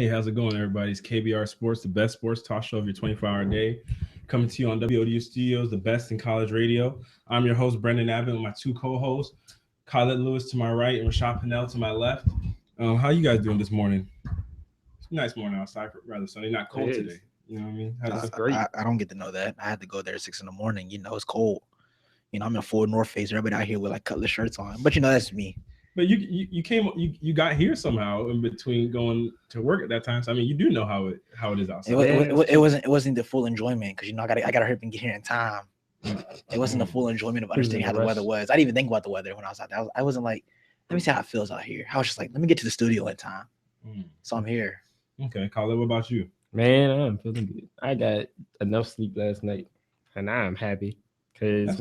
Hey, how's it going, everybody? It's KBR Sports, the best sports talk show of your 24-hour day. Coming to you on WODU Studios, the best in college radio. I'm your host, Brendan Abbott, with my two co-hosts, Khaled Lewis to my right and Rashad Pinnell to my left. How you guys doing this morning? It's a nice morning outside, rather sunny, not cold today. You know what I mean? That's great. I don't get to know that. I had to go there at 6 a.m. It's cold. I'm in full North Face. Everybody out here with like cutlass shirts on. But that's me. But you got here somehow in between going to work at that time. So I mean, you do know how it is outside. It wasn't the full enjoyment because I gotta hurry up and get here in time. It wasn't the full enjoyment of understanding how the weather was. I didn't even think about the weather when I was out there. I wasn't like, let me see how it feels out here. I was just like, let me get to the studio in time. So I'm here. Okay, Khaled, what about you? Man, I'm feeling good. I got enough sleep last night, and I'm happy. Because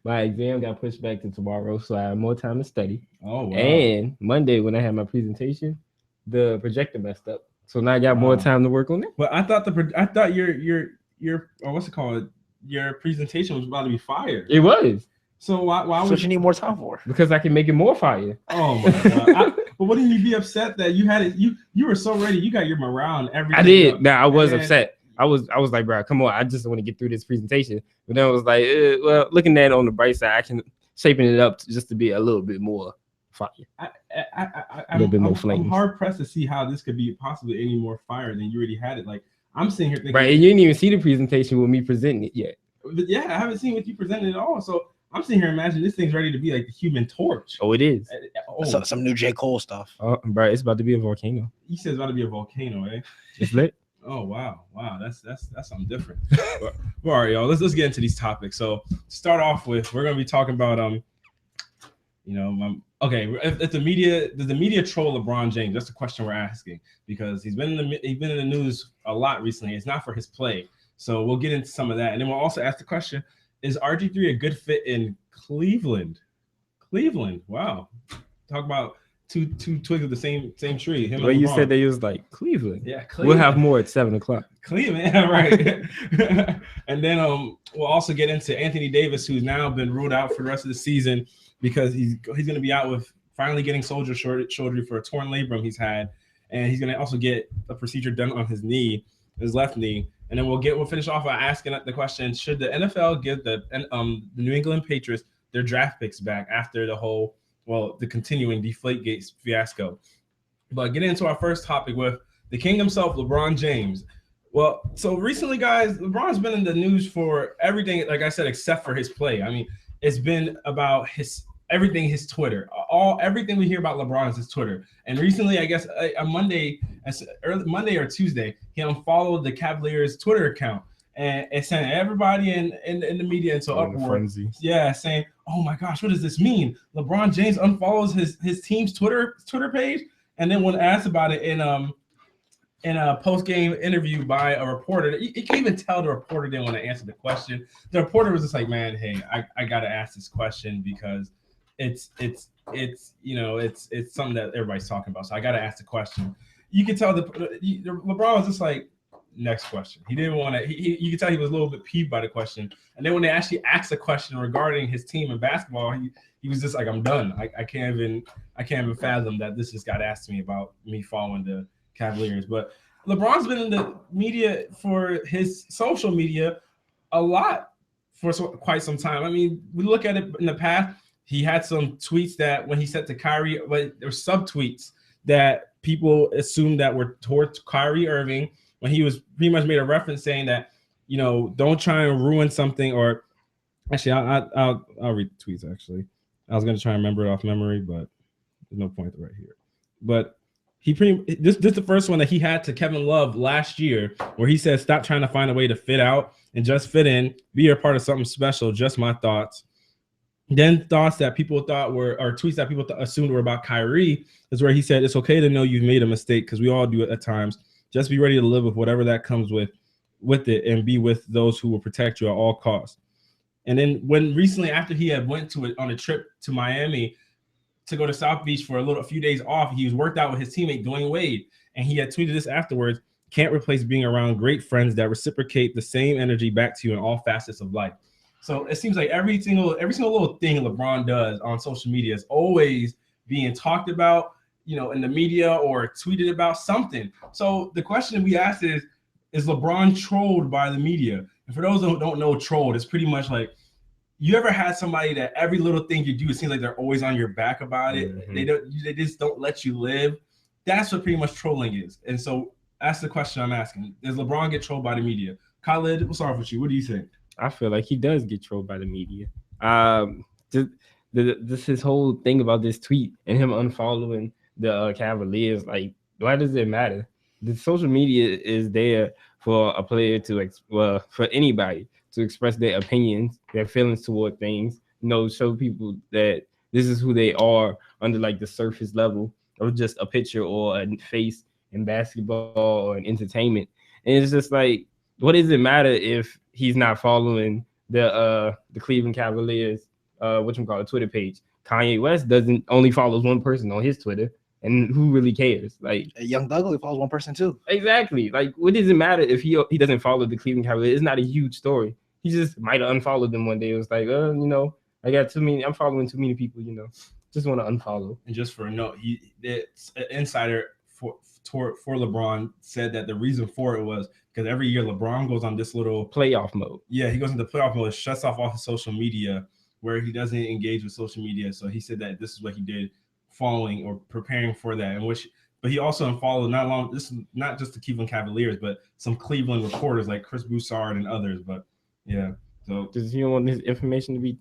my exam got pushed back to tomorrow, so I have more time to study. Oh, wow. And Monday, when I had my presentation, the projector messed up. So now I got more time to work on it. Well, I thought your what's it called? Your presentation was about to be fire. It was. So why what you need more time for? Because I can make it more fire. Oh my god! But wouldn't you be upset that you had it? You were so ready. You got your morale and everything. I did. Now I was upset. I was like, bro, come on. I just want to get through this presentation. But then I was like, well, looking at it on the bright side, I can shaping it up just to be a little bit more fire. A little bit more flame. I'm hard pressed to see how this could be possibly any more fire than you already had it. Like I'm sitting here thinking, right? And you didn't even see the presentation with me presenting it yet. But yeah, I haven't seen what you presented at all. So I'm sitting here imagining this thing's ready to be like the Human Torch. Oh, it is. Some new J. Cole stuff. Oh, bro, it's about to be a volcano. He says it's about to be a volcano, eh? It's lit. Oh wow, that's something different. Well, all right, y'all. Let's get into these topics. So to start off with, we're gonna be talking about if the media does the media troll LeBron James? That's the question we're asking because he's been in the news a lot recently. It's not for his play, so we'll get into some of that, and then we'll also ask the question: is RG3 a good fit in Cleveland? Cleveland, wow. Talk about two twigs of the same tree. Well, you said they was like Cleveland. Yeah, Cleveland. We'll have more at 7:00. Cleveland, yeah, right. And then we'll also get into Anthony Davis, who's now been ruled out for the rest of the season because he's going to be out with finally getting shoulder surgery for a torn labrum he's had, and he's going to also get a procedure done on his left knee. And then we'll finish off by asking the question: should the NFL give the New England Patriots their draft picks back after the continuing Deflategate fiasco? But getting into our first topic with the king himself, LeBron James. Well, so recently, guys, LeBron's been in the news for everything, like I said, except for his play. I mean, it's been about his Twitter. Everything we hear about LeBron is his Twitter. And recently, I guess on Monday or Tuesday, he unfollowed the Cavaliers' Twitter account and sent everybody in the media into uproar. Yeah, saying, "Oh my gosh, what does this mean? LeBron James unfollows his team's Twitter page." And then when asked about it in a post-game interview by a reporter, you can even tell the reporter didn't want to answer the question. The reporter was just like, "Man, hey, I gotta ask this question because it's something that everybody's talking about. So I gotta ask the question." You can tell LeBron was just like, "Next question." He didn't want to. You could tell he was a little bit peeved by the question. And then when they actually asked a question regarding his team in basketball, he was just like, "I'm done. I can't even fathom that this just got asked to me about me following the Cavaliers." But LeBron's been in the media for his social media a lot for quite some time. I mean, we look at it in the past. He had some tweets that when he said to Kyrie, but there were subtweets that people assumed that were towards Kyrie Irving when he was pretty much made a reference saying that, don't try and ruin something. Or actually, I'll read the tweets. Actually, I was going to try and remember it off memory, but there's no point right here. But this is the first one that he had to Kevin Love last year, where he said, "Stop trying to find a way to fit out and just fit in. Be a part of something special. Just my thoughts." Then thoughts that people thought were, or tweets that people assumed were about Kyrie, is where he said, "It's okay to know you've made a mistake because we all do it at times. Just be ready to live with whatever that comes with it and be with those who will protect you at all costs." And then when recently, after he had went on a trip to Miami to go to South Beach for a few days off, he was worked out with his teammate Dwayne Wade, and he had tweeted this afterwards: "Can't replace being around great friends that reciprocate the same energy back to you in all facets of life." So it seems like every single little thing LeBron does on social media is always being talked about. in the media or tweeted about something. So the question we asked is LeBron trolled by the media? And for those who don't know, trolled, it's pretty much like, you ever had somebody that every little thing you do, it seems like they're always on your back about it. Mm-hmm. They just don't let you live. That's what pretty much trolling is. And so that's the question I'm asking. Does LeBron get trolled by the media? Khalid, we'll start with you. What do you think? I feel like he does get trolled by the media. This his whole thing about this tweet and him unfollowing the Cavaliers. Like, why does it matter? The social media is there for a player for anybody to express their opinions, their feelings toward things, show people that this is who they are under like the surface level of just a picture or a face in basketball or in entertainment. And it's just like, what does it matter if he's not following the Cleveland Cavaliers Twitter page? Kanye West only follows one person on his Twitter, and who really cares? Like, Young Thug only follows one person too. Exactly. Like, what does it matter if he doesn't follow the Cleveland Cavaliers? It's not a huge story. He just might have unfollowed them one day. It was like, I got too many. I'm following too many people. Just want to unfollow. And just for a note, an insider for LeBron said that the reason for it was because every year LeBron goes on this little playoff mode. Yeah, he goes into playoff mode, shuts off all his social media, where he doesn't engage with social media. So he said that this is what he did, following or preparing for that. But he also unfollowed this is not just the Cleveland Cavaliers, but some Cleveland reporters like Chris Broussard and others. But yeah, so does he want his information to be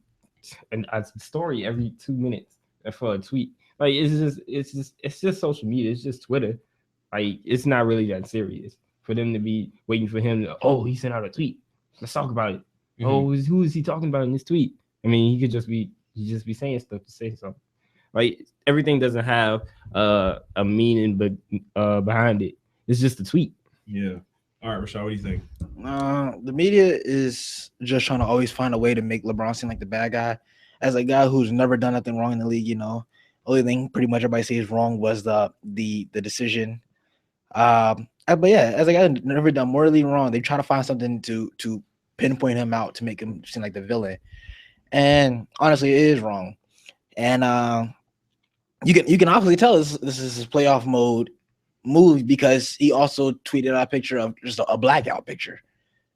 a story every 2 minutes for a tweet? Like, it's just social media. It's just Twitter. Like, it's not really that serious for them to be waiting for him to, he sent out a tweet. Let's talk about it. Mm-hmm. Who is he talking about in this tweet? I mean, he could just be saying stuff to say something. Like, everything doesn't have a meaning but behind it. It's just a tweet. Yeah. All right, Rashad, what do you think? The media is just trying to always find a way to make LeBron seem like the bad guy. As a guy who's never done nothing wrong in the league, only thing pretty much everybody says wrong was the decision. But yeah, as a guy who's never done morally wrong, they try to find something to pinpoint him out to make him seem like the villain. And honestly, it is wrong. And you can obviously tell this is his playoff mode move, because he also tweeted out a picture of just a blackout picture,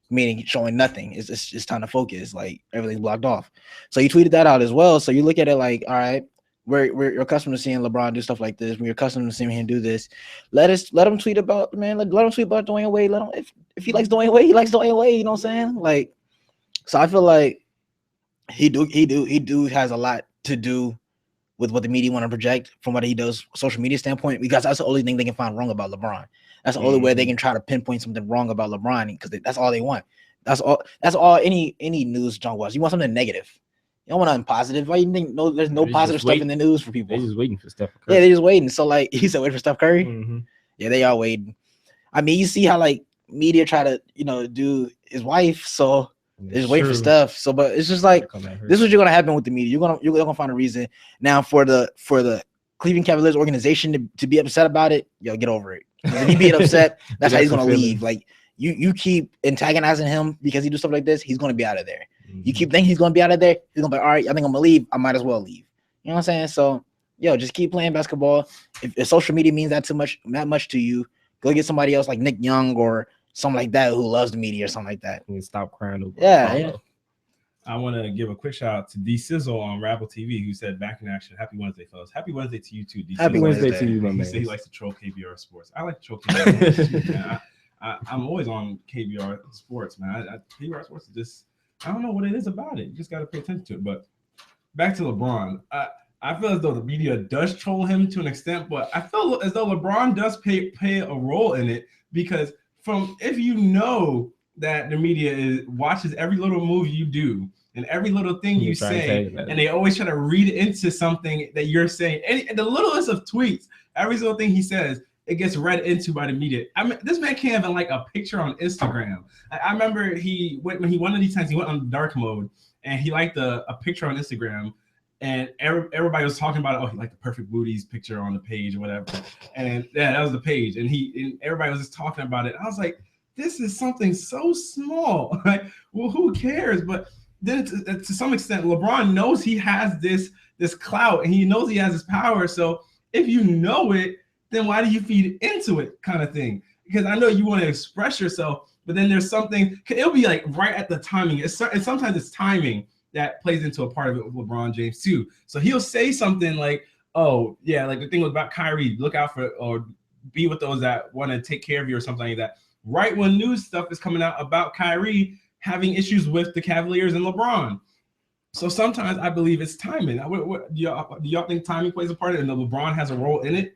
meaning showing nothing. It's time to focus, like everything's blocked off. So he tweeted that out as well. So you look at it like, all right, we're accustomed to seeing LeBron do stuff like this. We're accustomed to seeing him do this. Let him tweet about let him tweet about Dwayne Wade. Let him, if he likes Dwayne Wade, he likes Dwayne Wade. You know what I'm saying? Like, so I feel like he has a lot to do with what the media want to project from what he does social media standpoint, because that's the only thing they can find wrong about LeBron. That's the only way they can try to pinpoint something wrong about LeBron, because that's all they want. That's all any news junk was. You want something negative. You don't want nothing positive. Why you think there's no positive stuff in the news for people? They're just waiting for Steph Curry. Yeah, they're just waiting. So like he said, wait for Steph Curry. Mm-hmm. Yeah, they are waiting. I mean, you see how like media try to do his wife, so they're just waiting for stuff. So, but it's just like this is what's gonna happen with the media. You're gonna find a reason now for the Cleveland Cavaliers organization to be upset about it. Yo, get over it. If he being upset, that's how he's gonna leave. Like you keep antagonizing him because he do stuff like this, he's gonna be out of there. Mm-hmm. You keep thinking he's gonna be out of there, he's gonna be all right. I think I'm gonna leave. I might as well leave. You know what I'm saying? So, just keep playing basketball. If social media means that much to you, go get somebody else like Nick Young or something like that who loves the media or something like that. And stop crying over yeah. I want to give a quick shout out to D Sizzle on Rabble TV, who said, "Back in action. Happy Wednesday, fellas. Happy Wednesday to you too, D. Happy Wednesday to you, my man." He said he likes to troll KBR Sports. I like to troll KBR Sports too, man. I'm always on KBR Sports, man. KBR Sports is just, I don't know what it is about it. You just got to pay attention to it. But back to LeBron. I feel as though the media does troll him to an extent, but I feel as though LeBron does play a role in it, because if you know that the media watches every little move you do and every little thing you say, and they always try to read into something that you're saying. And the littlest of tweets, every single thing he says, it gets read into by the media. I mean, this man can't even like a picture on Instagram. I remember when he one of these times he went on dark mode and he liked a picture on Instagram, and everybody was talking about it. Oh, he liked the perfect booties picture on the page or whatever. And yeah, that was the page. And everybody was just talking about it. I was like, this is something so small. Like, well, who cares? But then to some extent, LeBron knows he has this clout and he knows he has this power. So if you know it, then why do you feed into it, kind of thing? Because I know you want to express yourself, but then there's something. It'll be like right at the timing. Sometimes it's timing that plays into a part of it with LeBron James too. So he'll say something like, "Oh yeah, like the thing about Kyrie, look out for or be with those that want to take care of you or something like that." Right when news stuff is coming out about Kyrie having issues with the Cavaliers and LeBron. So sometimes I believe it's timing. Do y'all think timing plays a part in it, and LeBron has a role in it?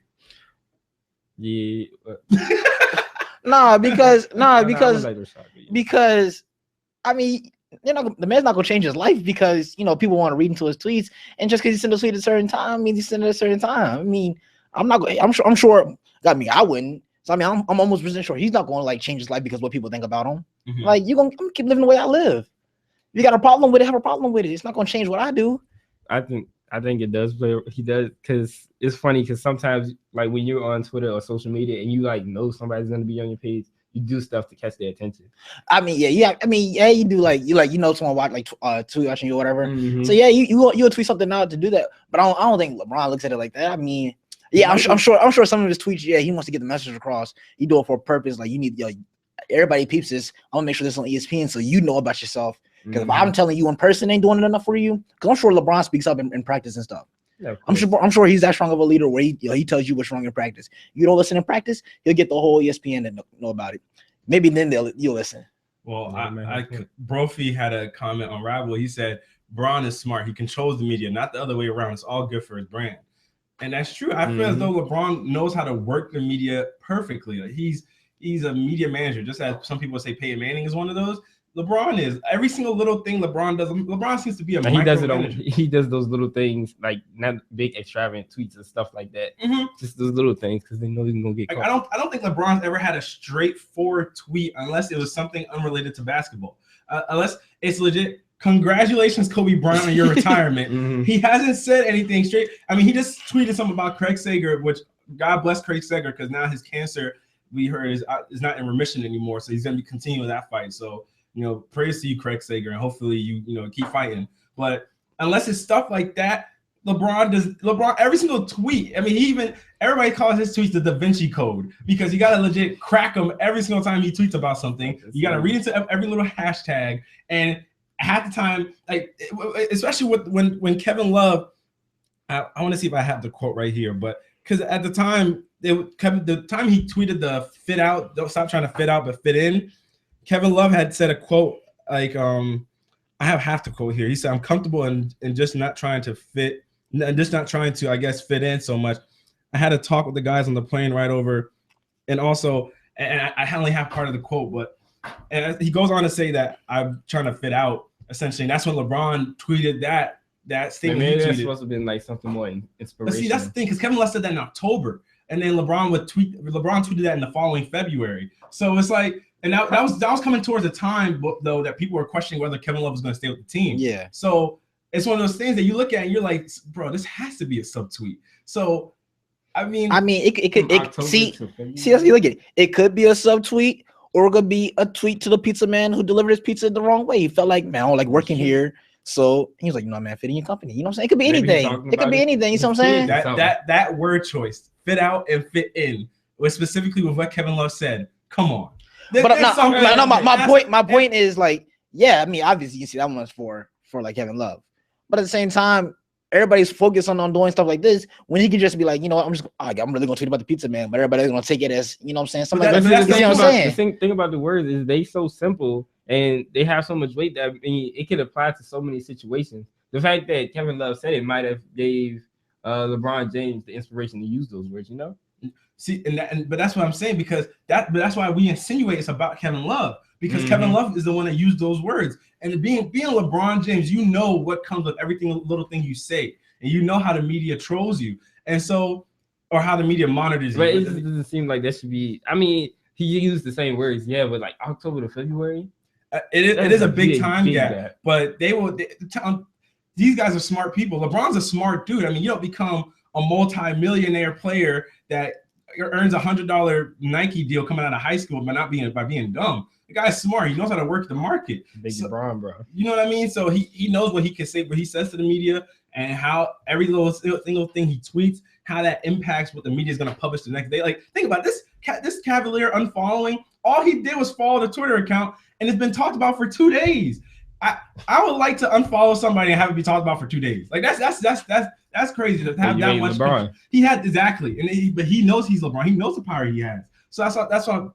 Yeah. because because I mean, the man's not gonna change his life because people want to read into his tweets, and just because he sent a tweet at a certain time means he sent it at a certain time. I mean, I'm sure. I mean, I wouldn't. So I mean, I'm almost percent sure he's not going to like change his life because what people think about him. Mm-hmm. Like I'm gonna keep living the way I live. If you got a problem with it, have a problem with it. It's not gonna change what I do. I think it does play. He does, because it's funny because sometimes like when you're on Twitter or social media and you like know somebody's gonna be on your page, you do stuff to catch their attention. I mean, yeah. I mean, yeah, you do someone watch tweet watching you or whatever. Mm-hmm. So yeah, you'll tweet something out to do that. But I don't think LeBron looks at it like that. I mean, yeah, I'm sure some of his tweets, yeah, he wants to get the message across. He do it for a purpose. Like you need, everybody peeps this. I'm gonna make sure this is on ESPN so you know about yourself. Because if I'm telling you in person ain't doing it enough for you, because I'm sure LeBron speaks up in practice and stuff. Yeah, I'm sure he's that strong of a leader where he tells you what's wrong in practice. You don't listen in practice, he'll get the whole ESPN to know about it. Maybe then you'll listen. Well, Brophy had a comment on Rival. He said, Bron is smart. He controls the media, not the other way around. It's all good for his brand. And that's true. I feel as though LeBron knows how to work the media perfectly. Like he's a media manager, just as some people say Peyton Manning is one of those. LeBron is. Every single little thing LeBron does. LeBron seems to be a he does those little things, like not big extravagant tweets and stuff like that. Mm-hmm. Just those little things because they know he's gonna get caught. I don't think LeBron's ever had a straightforward tweet unless it was something unrelated to basketball. Unless it's legit. Congratulations, Kobe Bryant, on your retirement. Mm-hmm. He hasn't said anything straight. I mean, he just tweeted something about Craig Sager, which God bless Craig Sager because now his cancer, we heard, is not in remission anymore. So he's gonna be continuing that fight. So. Praise to you, Craig Sager, and hopefully you keep fighting. But unless it's stuff like that, LeBron every single tweet. I mean, everybody calls his tweets the Da Vinci Code because you gotta legit crack him every single time he tweets about something. You gotta read into every little hashtag, and half the time, like especially when Kevin Love, I want to see if I have the quote right here, but because at the time, the time he tweeted the fit out, don't stop trying to fit out but fit in. Kevin Love had said a quote like, I have half the quote here. He said, "I'm comfortable and just not trying to fit, and just not trying to, I guess, fit in so much. I had a talk with the guys on the plane right over, and also, and I only have part of the quote, but and he goes on to say that I'm trying to fit out essentially, and that's when LeBron tweeted that statement. Maybe that's supposed to have been like something more inspirational. But see, that's the thing, because Kevin Love said that in October, and then LeBron tweeted that in the following February. So it's like. And that was coming towards a time, though, that people were questioning whether Kevin Love was going to stay with the team. Yeah. So it's one of those things that you look at and you're like, bro, this has to be a subtweet. So, I mean, it could see as you look at it. It could be a subtweet, or it could be a tweet to the pizza man who delivered his pizza the wrong way. He felt like, man, I don't like working here. So he was like, man, fit in your company. You know what I'm saying? It could be anything. It could be anything. You know what I'm saying? That word choice, fit out and fit in, was specifically with what Kevin Love said. Come on. But my point is like, yeah, I mean, obviously you see that one's for like Kevin Love, but at the same time, everybody's focused on doing stuff like this when he could just be like, I'm really gonna tweet about the pizza man, but everybody's gonna take it as, you know what I'm saying? Something like that. You know what I'm saying? The thing about the words is they so simple and they have so much weight that it could apply to so many situations. The fact that Kevin Love said it might have gave LeBron James the inspiration to use those words, See, but that's what I'm saying, because that's why we insinuate it's about Kevin Love, because Kevin Love is the one that used those words. And being LeBron James, you know what comes with every little thing you say, and you know how the media trolls you, and so, or how the media monitors you. But it doesn't seem like that should be. I mean, he used the same words, yeah, but like October to February, it is a big time gap. But these guys are smart people. LeBron's a smart dude. I mean, you don't become a multi-millionaire player that earns $100 Nike deal coming out of high school by being dumb. The guy's smart. He knows how to work the market. Big LeBron, bro. You know what I mean? So he knows what he can say, what he says to the media, and how every little single thing he tweets how that impacts what the media is going to publish the next day. Like, think about this Cavalier unfollowing. All he did was follow the Twitter account, and it's been talked about for 2 days. I would like to unfollow somebody and have it be talked about for 2 days. Like that's crazy to have that much. LeBron. He had exactly, but he knows he's LeBron. He knows the power he has. So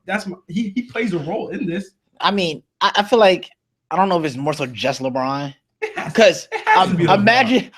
he plays a role in this. I mean, I feel like I don't know if it's more so just LeBron. Because imagine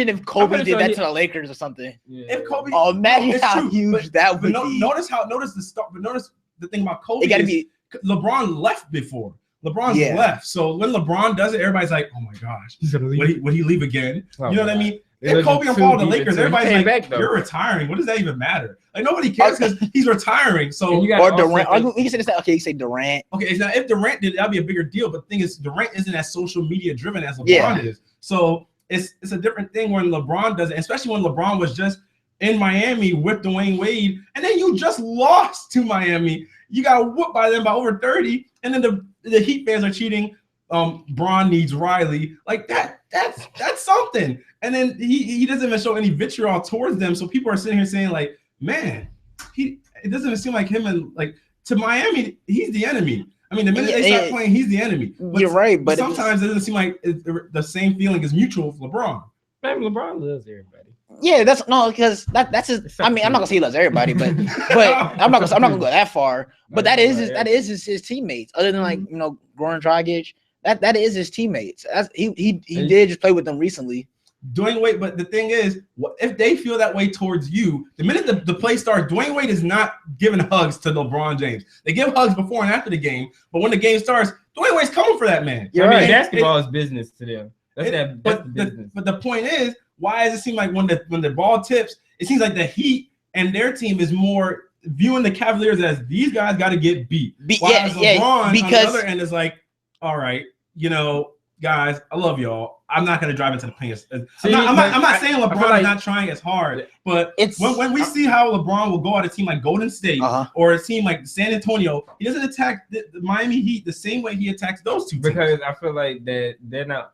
if Kobe did that to the Lakers or something. Yeah. If Kobe, imagine how huge that would be. Notice the thing about Kobe. It got to be LeBron left before. LeBron's left. So when LeBron does it, everybody's like, "Oh my gosh, would he leave again?" You know what I mean? If Kobe unfollowed the Lakers, everybody's like, "You're retiring. What does that even matter?" Like nobody cares because he's retiring. So or Durant. We can say this. Okay, you say Durant. Okay, now if Durant did, that'd be a bigger deal. But the thing is, Durant isn't as social media driven as LeBron is. So it's a different thing when LeBron does it, especially when LeBron was just in Miami with Dwayne Wade, and then you just lost to Miami. You got whooped by them by over 30, and then the Heat fans are cheating. Bron needs Riley. Like that's something. And then he doesn't even show any vitriol towards them. So people are sitting here saying, like, man, it doesn't even seem like him and like to Miami, he's the enemy. I mean, the minute they start playing, he's the enemy. But you're right, but sometimes it doesn't seem like the same feeling is mutual with LeBron. Man, LeBron loves everybody. Yeah, because that's his. I mean, I'm not gonna say he loves everybody, but I'm not gonna go that far. But that is his teammates. Other than like Goran Dragic, that is his teammates. He did just play with them recently. Dwayne Wade, but the thing is, if they feel that way towards you, the minute the play starts, Dwayne Wade is not giving hugs to LeBron James. They give hugs before and after the game, but when the game starts, Dwayne Wade's coming for that man. Basketball is business to them. That's business. But the point is, why does it seem like when the ball tips, it seems like the Heat and their team is more viewing the Cavaliers as these guys got to get beat. While LeBron on the other end is like, all right, guys, I love y'all. I'm not going to drive into the paint. I'm not saying LeBron is not trying as hard, but when we see how LeBron will go at a team like Golden State or a team like San Antonio, he doesn't attack the Miami Heat the same way he attacks those two teams. Because I feel like that they're not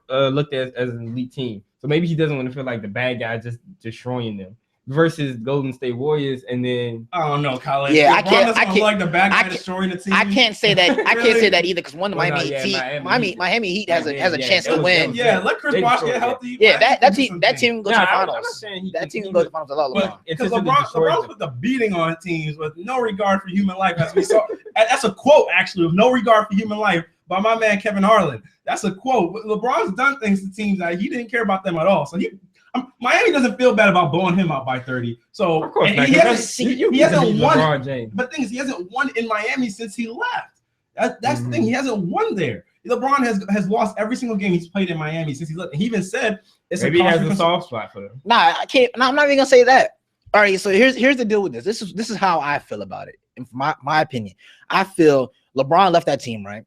looked at as an elite team. So maybe he doesn't want to feel like the bad guy just destroying them. Versus Golden State Warriors, and then I don't know, Colin. Yeah, I can't like the bad guy destroying the team. I can't say that. I can't say that either because one of the Miami Heat has a chance to win. Yeah, let Chris Bosh get healthy. Yeah, that team goes to the finals. That team goes to the finals a lot. Because LeBron put the beating on teams with no regard for human life, as we saw. That's a quote actually, with no regard for human life by my man Kevin Harlan. That's a quote. LeBron's done things to teams that he didn't care about them at all. So Miami doesn't feel bad about blowing him out by 30. So of course, he hasn't won. LeBron But the thing is, he hasn't won in Miami since he left. That's the thing. He hasn't won there. LeBron has lost every single game he's played in Miami since he left. He even said maybe he has a soft spot for him. Nah, I can't. No, I'm not even gonna say that. All right, so here's the deal with this. This is how I feel about it. In my opinion, I feel LeBron left that team, right?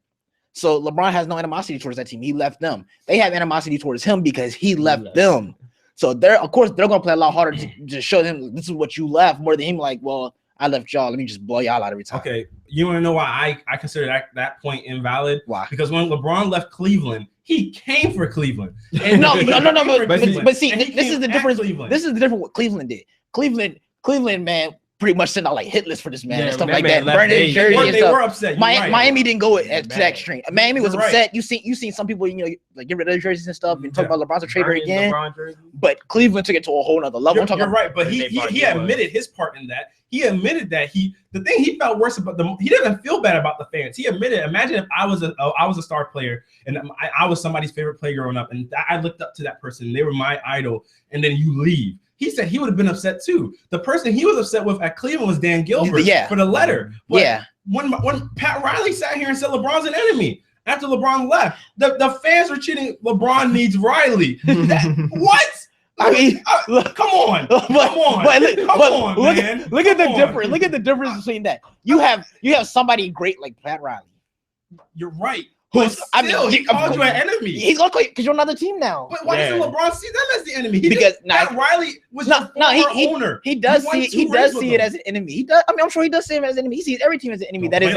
So LeBron has no animosity towards that team. He left them. They have animosity towards him because he left them. So they're gonna play a lot harder to show him this is what you left more than him like, well, I left y'all. Let me just blow y'all out every time. Okay, you want to know why I consider that point invalid? Why? Because when LeBron left Cleveland, he came for Cleveland. And no. But see, this is the difference. This is the difference what Cleveland did. Cleveland, man, pretty much sent out like hit lists for this man and stuff like that. Burning jersey and stuff. They were upset. Miami didn't go to that extreme. Miami was upset. You seen some people, like get rid of their jerseys and stuff and talk about LeBron's a traitor again. But Cleveland took it to a whole nother level. You're right, but he admitted his part in that. He admitted that the thing he felt worse about he didn't feel bad about the fans. He admitted, imagine if I was a star player and I was somebody's favorite player growing up and I looked up to that person. They were my idol, and then you leave. He said he would have been upset too. The person he was upset with at Cleveland was Dan Gilbert for the letter. But when Pat Riley sat here and said LeBron's an enemy after LeBron left, the fans were cheating. LeBron needs Riley. What? I mean, come on, man. Look at the difference. Look at the difference between that. You have somebody great like Pat Riley. You're right. But still, he called you an enemy. He's gonna call you because you're another team now. But why doesn't LeBron see them as the enemy? Pat Riley was owner. He does see it as an enemy. He does. I mean, I'm sure he does see him as an enemy. He sees every team as an enemy. That is.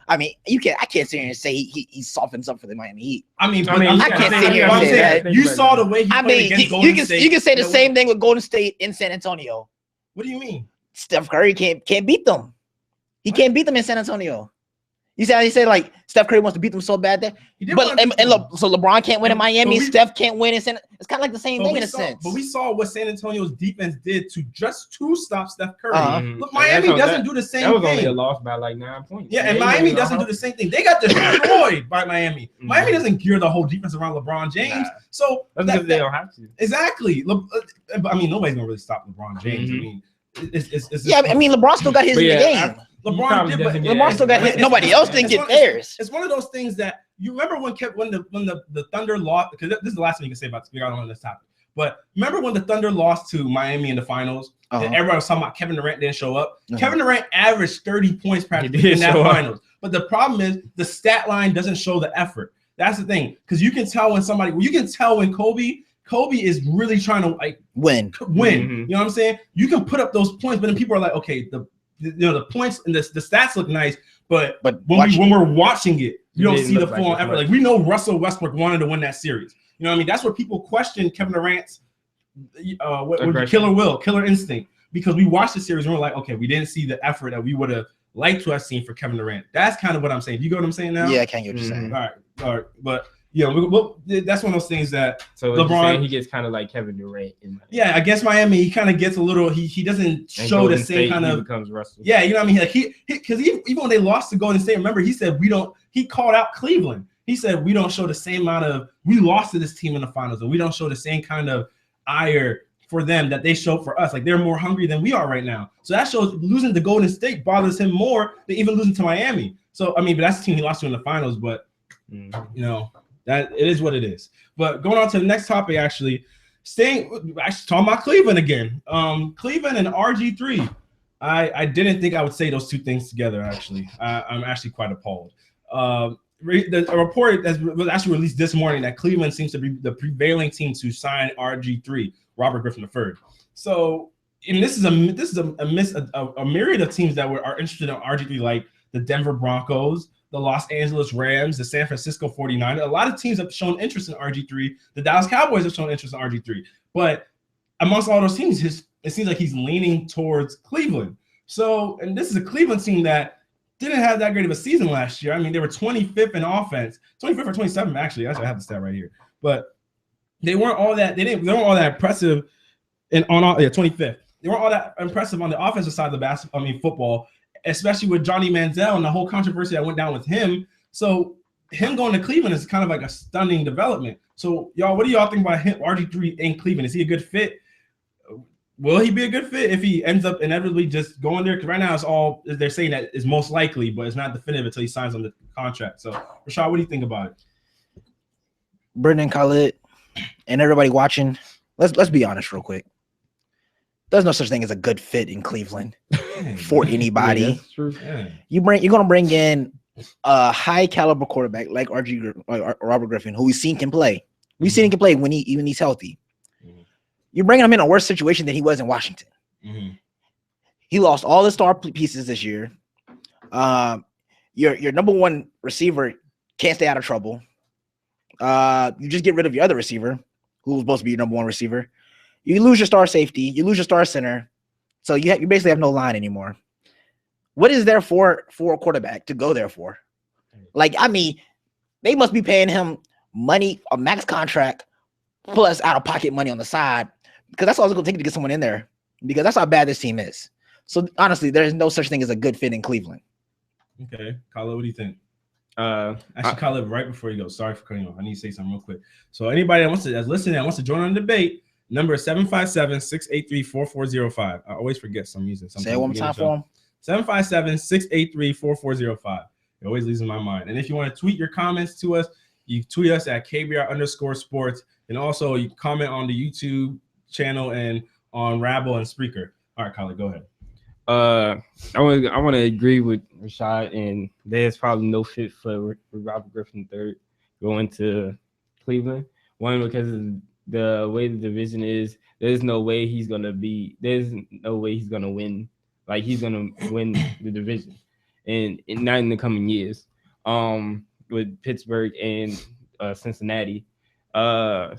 I mean, I can't sit here and say he softens up for the Miami Heat. I can't sit here and say that. You saw the way he played against Golden State. You can say the same thing with Golden State in San Antonio. What do you mean? Steph Curry can't beat them. He can't beat them in San Antonio. He said like Steph Curry wants to beat them so bad that, so LeBron can't win in Miami. Steph can't win in San. It's kind of like the same thing in a sense. But we saw what San Antonio's defense did to stop Steph Curry. Look, Miami doesn't do the same thing. That was only a loss by like 9 points. Yeah, and Miami doesn't do the same thing. They got destroyed by Miami. Miami doesn't gear the whole defense around LeBron James. So that's because they don't have to. Exactly. I mean, nobody's gonna really stop LeBron James. I mean, I mean, LeBron still got his in the game. LeBron still got his. Nobody else didn't get theirs. It's one of those things that you remember when the Thunder lost, because this is the last thing you can say about this topic. But remember when the Thunder lost to Miami in the finals? And everyone was talking about Kevin Durant didn't show up. Kevin Durant averaged 30 points practically in that finals. But the problem is the stat line doesn't show the effort. That's the thing, because you can tell when Kobe is really trying to like win. You know what I'm saying? You can put up those points, but then people are like, okay, the points and the stats look nice, but when we're watching it, you don't see the full effort. Like we know Russell Westbrook wanted to win that series. You know what I mean? That's where people question Kevin Durant's killer instinct, because we watched the series and we're like, okay, we didn't see the effort that we would have liked to have seen for Kevin Durant. That's kind of what I'm saying. You get what I'm saying now? Yeah, I can't get what you're saying. All right, but yeah, that's one of those things that LeBron, he gets kind of like Kevin Durant. Against Miami, he kind of gets a little. He doesn't show the same kind of. Becomes Russell. Yeah, you know what I mean. Like because even when they lost to Golden State, remember he said we don't. He called out Cleveland. He said we don't show the same amount of. We lost to this team in the finals, and we don't show the same kind of ire for them that they show for us. Like they're more hungry than we are right now. So that shows losing to Golden State bothers him more than even losing to Miami. So I mean, but that's the team he lost to in the finals. But you know. That it is what it is. But going on to the next topic, talking about Cleveland again. Cleveland and RG3. I didn't think I would say those two things together. Actually, I'm actually quite appalled. A report that was actually released this morning that Cleveland seems to be the prevailing team to sign RG3, Robert Griffin III. So, and this is a myriad of teams that are interested in RG3, like the Denver Broncos, the Los Angeles Rams, the San Francisco 49ers. A lot of teams have shown interest in RG3. The Dallas Cowboys have shown interest in RG3. But amongst all those teams, it seems like he's leaning towards Cleveland. So, and this is a Cleveland team that didn't have that great of a season last year. I mean, they were 25th in offense, 25th or 27th actually. I have the stat right here, but they weren't all that. They weren't all that impressive. 25th. They weren't all that impressive on the offensive side of the football. Especially with Johnny Manziel and the whole controversy that went down with him. So him going to Cleveland is kind of like a stunning development. So y'all, what do y'all think about him, RG3 in Cleveland? Is he a good fit? Will he be a good fit if he ends up inevitably just going there? Because right now it's all they're saying that is most likely, but it's not definitive until he signs on the contract. So Rashad, what do you think about it? Brendan, Khalid, and everybody watching, let's be honest real quick. There's no such thing as a good fit in Cleveland for anybody. Yeah, that's true. Yeah. You're gonna bring in a high caliber quarterback like Robert Griffin, who we've seen can play. We've seen him can play when he's healthy. You're bringing him in a worse situation than he was in Washington. He lost all the star pieces this year. Your number one receiver can't stay out of trouble. You just get rid of your other receiver, who was supposed to be your number one receiver. You lose your star safety. You lose your star center. So you basically have no line anymore. What is there for a quarterback to go there for? Like, I mean, they must be paying him money, a max contract, plus out-of-pocket money on the side, because that's all it's going to take to get someone in there, because that's how bad this team is. So, honestly, there's no such thing as a good fit in Cleveland. Okay. Khalid, what do you think? Actually, Khalid, right before you go, sorry for cutting you off. I need to say something real quick. So anybody that's listening and wants to join on the debate, number is 757-683-4405. I always forget some music. Say it one more time for him. 757-683-4405. It always leaves in my mind. And if you want to tweet your comments to us, you tweet us at KBR_sports. And also you comment on the YouTube channel and on Rabble and Spreaker. All right, Khalid, go ahead. I want to agree with Rashad, and there's probably no fit for Robert Griffin III going to Cleveland. One, because of the way the division is, there's no way he's gonna win. Like, he's gonna win the division. and not in the coming years. With Pittsburgh and Cincinnati, I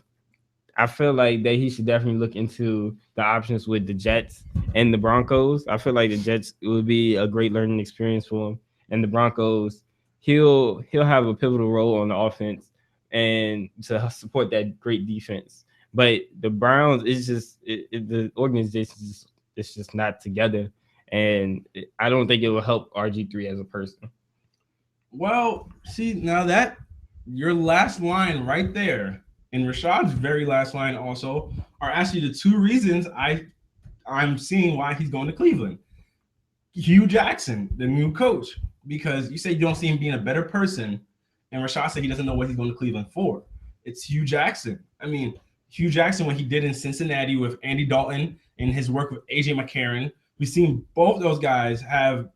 feel like that he should definitely look into the options with the Jets and the Broncos. I feel like the Jets would be a great learning experience for him, and the Broncos, he'll have a pivotal role on the offense and to support that great defense. But the Browns, it's just the organization is just not together, and I don't think it will help RG3 as a person. Well, see, now that your last line right there, and Rashad's very last line also, are actually the two reasons I'm seeing why he's going to Cleveland. Hugh Jackson, the new coach, because you say you don't see him being a better person, and Rashad said he doesn't know what he's going to Cleveland for. It's Hugh Jackson. I mean, Hugh Jackson, what he did in Cincinnati with Andy Dalton and his work with A.J. McCarron, we've seen both those guys have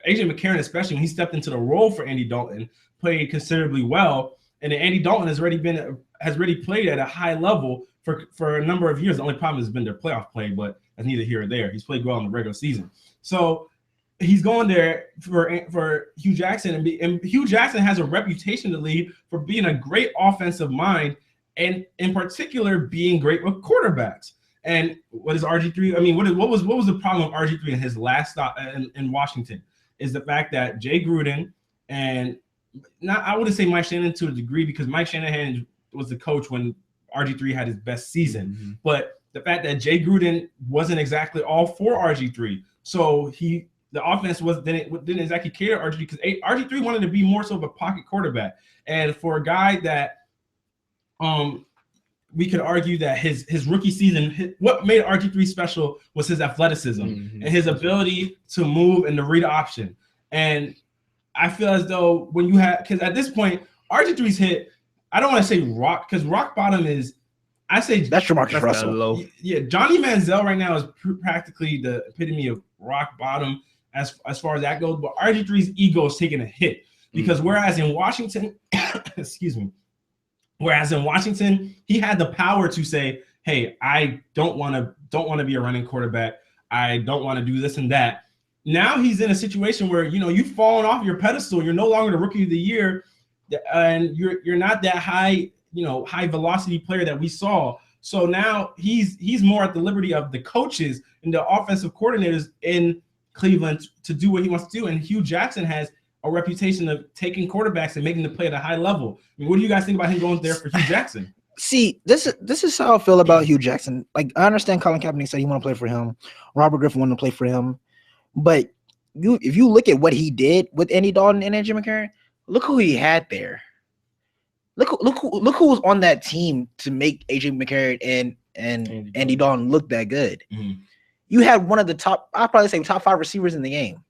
A.J. McCarron, especially when he stepped into the role for Andy Dalton, played considerably well. And then Andy Dalton has already played at a high level for a number of years. The only problem has been their playoff play, but that's neither here or there. He's played well in the regular season. So he's going there for Hugh Jackson, and Hugh Jackson has a reputation to lead for being a great offensive mind, and in particular being great with quarterbacks. And what is RG3? I mean, what was the problem with RG3 in his last stop in Washington? Is the fact that Jay Gruden and I wouldn't say Mike Shanahan to a degree, because Mike Shanahan was the coach when RG3 had his best season. Mm-hmm. But the fact that Jay Gruden wasn't exactly all for RG3, so the offense didn't exactly cater to RG3, because RG3 wanted to be more so of a pocket quarterback. And for a guy that we could argue that his rookie season, what made RG3 special was his athleticism and his ability to move and to read option. And I feel as though when you have, because at this point, RG3's hit, I don't want to say rock, because rock bottom is, I say that's Jamarcus Russell. Low. Yeah, Johnny Manziel right now is practically the epitome of rock bottom as far as that goes. But RG3's ego is taking a hit, because whereas in Washington, he had the power to say, "Hey, I don't want to be a running quarterback. I don't want to do this and that." Now he's in a situation where, you've fallen off your pedestal. You're no longer the rookie of the year, and you're not that high velocity player that we saw. So now he's more at the liberty of the coaches and the offensive coordinators in Cleveland to do what he wants to do. And Hugh Jackson has a reputation of taking quarterbacks and making them play at a high level. I mean, what do you guys think about him going there for Hugh Jackson? See, this is how I feel about Hugh Jackson. Like, I understand Colin Kaepernick said he want to play for him. Robert Griffin wanted to play for him. But if you look at what he did with Andy Dalton and AJ McCarron, look who he had there. Look who was on that team to make AJ McCarron and Andy Dalton look that good. Mm-hmm. You had one of the top, I'd probably say top 5 receivers in the game.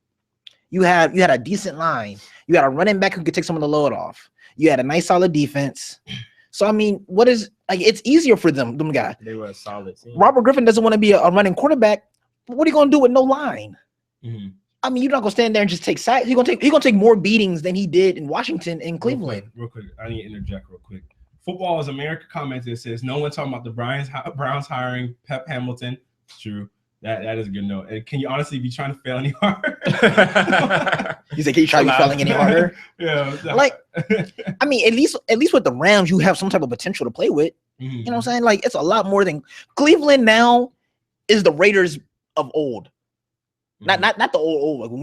You had a decent line. You had a running back who could take some of the load off. You had a nice solid defense. So I mean, it's easier for them guys. They were a solid team. Robert Griffin doesn't want to be a running quarterback. What are you gonna do with no line? Mm-hmm. I mean, you're not gonna stand there and just take sacks. He's gonna take more beatings than he did in Washington and Cleveland. Real quick, I need to interject real quick. Football is America commented, says no one talking about the Browns hiring Pep Hamilton. It's true. That is a good note. And can you honestly be trying to fail any harder? He's like, can you try to be failing any harder? Yeah. Like, I mean, at least with the Rams, you have some type of potential to play with. Mm-hmm. You know what I'm saying? Like, it's a lot more than Cleveland now is the Raiders of old. Mm-hmm. Not the old like when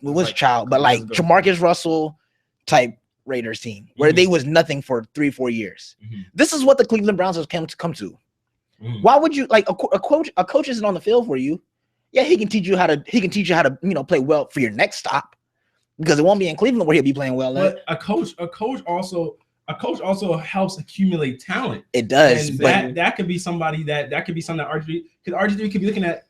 we was a child, but like Jamarcus Russell type Raiders team where they was nothing for 3-4 years. Mm-hmm. This is what the Cleveland Browns have come to. Mm-hmm. Why would you like a coach isn't on the field for you? Yeah, he can teach you how to play well for your next stop, because it won't be in Cleveland where he'll be playing well. But a coach also helps accumulate talent. It does, and that could be somebody that could be something that RG3 could be looking at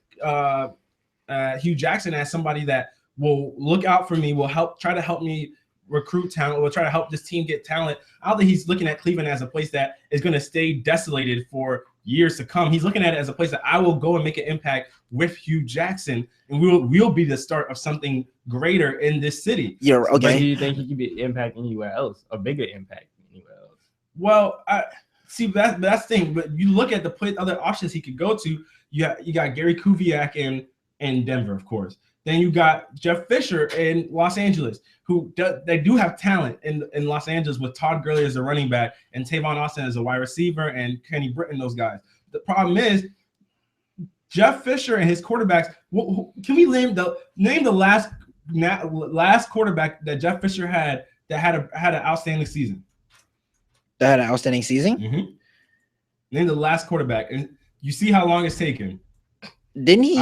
Hugh Jackson as somebody that will look out for me, will try to help me recruit talent, will try to help this team get talent. I don't think he's looking at Cleveland as a place that is going to stay desolated for years to come. He's looking at it as a place that I will go and make an impact with Hugh Jackson, and we'll be the start of something greater in this city. Yeah, okay. But do you think he could be an impact anywhere else, a bigger impact anywhere else? Well, I see that's the thing. But you look at the other options he could go to. You got Gary Kubiak in Denver, of course. Then you got Jeff Fisher in Los Angeles, who they do have talent in Los Angeles with Todd Gurley as a running back and Tavon Austin as a wide receiver and Kenny Britton, those guys. The problem is Jeff Fisher and his quarterbacks. Can we name the last quarterback that Jeff Fisher had that had an outstanding season? That had an outstanding season? Mm-hmm. Name the last quarterback, and you see how long it's taken. Didn't he?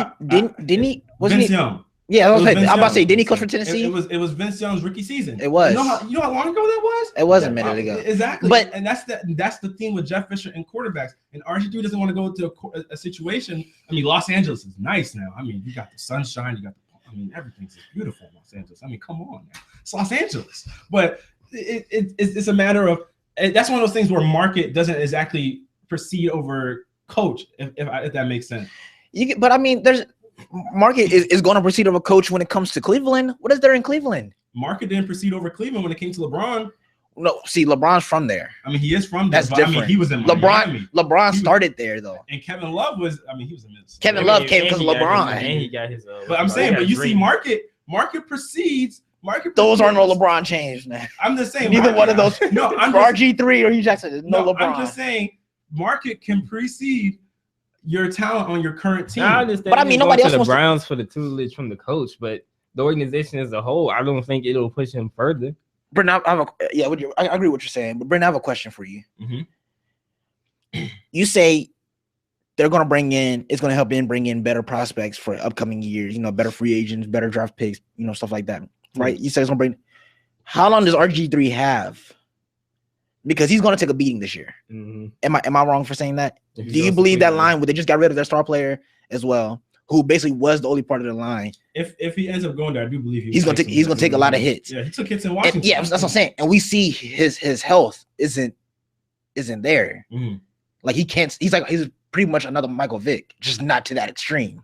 Wasn't Vince Young. Yeah, I'm about to say, didn't he coach for Tennessee? It was Vince Young's rookie season. It was. You know how long ago that was? It was a minute ago. Exactly. But that's the thing with Jeff Fisher and quarterbacks. And RG3 doesn't want to go into a situation. I mean, Los Angeles is nice now. I mean, you got the sunshine. Everything's beautiful in Los Angeles. I mean, come on, man. It's Los Angeles. But it's a matter of that's one of those things where market doesn't exactly proceed over coach, if that makes sense. But I mean, there's market is going to proceed over coach when it comes to Cleveland. What is there in Cleveland? Market didn't proceed over Cleveland when it came to LeBron. No, see, LeBron's from there. I mean, he is from there. That's different. I mean, he was in Miami. LeBron started there though. And Kevin Love was. I mean, he was in Minnesota. Kevin Love came because of LeBron. And he got his. But I'm saying, but you see, market proceeds. Those are no LeBron chains, man. I'm just saying. Neither one of those. No, I'm for RG3 or Hugh Jackson. No LeBron. I'm just saying, market can precede your talent on your current team. I understand. But I mean, nobody else wants the Browns for the tutelage from the coach, but the organization as a whole, I don't think it'll push him further. Brendan, I agree with what you're saying, but Brendan, I have a question for you. Mm-hmm. You say they're going to bring in better prospects for upcoming years, better free agents, better draft picks, stuff like that, right? Mm-hmm. You say it's going to bring. How long does RG3 have? Because he's going to take a beating this year. Mm-hmm. Am I wrong for saying that? Do you believe that line where they just got rid of their star player as well, who basically was the only part of the line? If he ends up going there, I do believe he's going to take a lot of hits. Yeah, he took hits in Washington. Yeah, that's what I'm saying. And we see his health isn't there. Mm-hmm. Like he's pretty much another Michael Vick, just not to that extreme.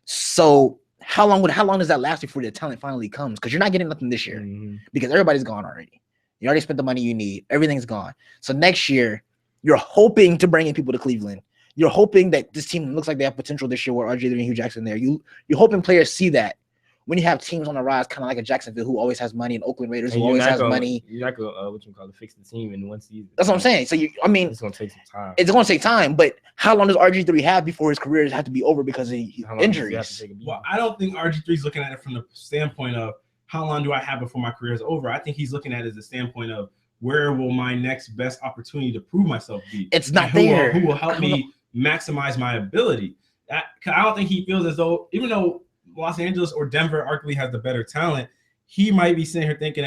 So how long does that last before the talent finally comes? Because you're not getting nothing this year because everybody's gone already. You already spent the money you need. Everything's gone. So next year, you're hoping to bring in people to Cleveland. You're hoping that this team looks like they have potential this year with RG3 and Hugh Jackson there. You're hoping players see that when you have teams on the rise, kind of like a Jacksonville who always has money and Oakland Raiders who always has money. You're not going to fix the team in one season. That's what I'm saying. So it's going to take some time. It's going to take time, but how long does RG3 have before his career has to be over because of injuries? Well, I don't think RG3 is looking at it from the standpoint of how long do I have before my career is over. I think he's looking at it as a standpoint of where will my next best opportunity to prove myself be? It's not there. Who will help me maximize my ability? I don't think he feels as though, even though Los Angeles or Denver arguably has the better talent, he might be sitting here think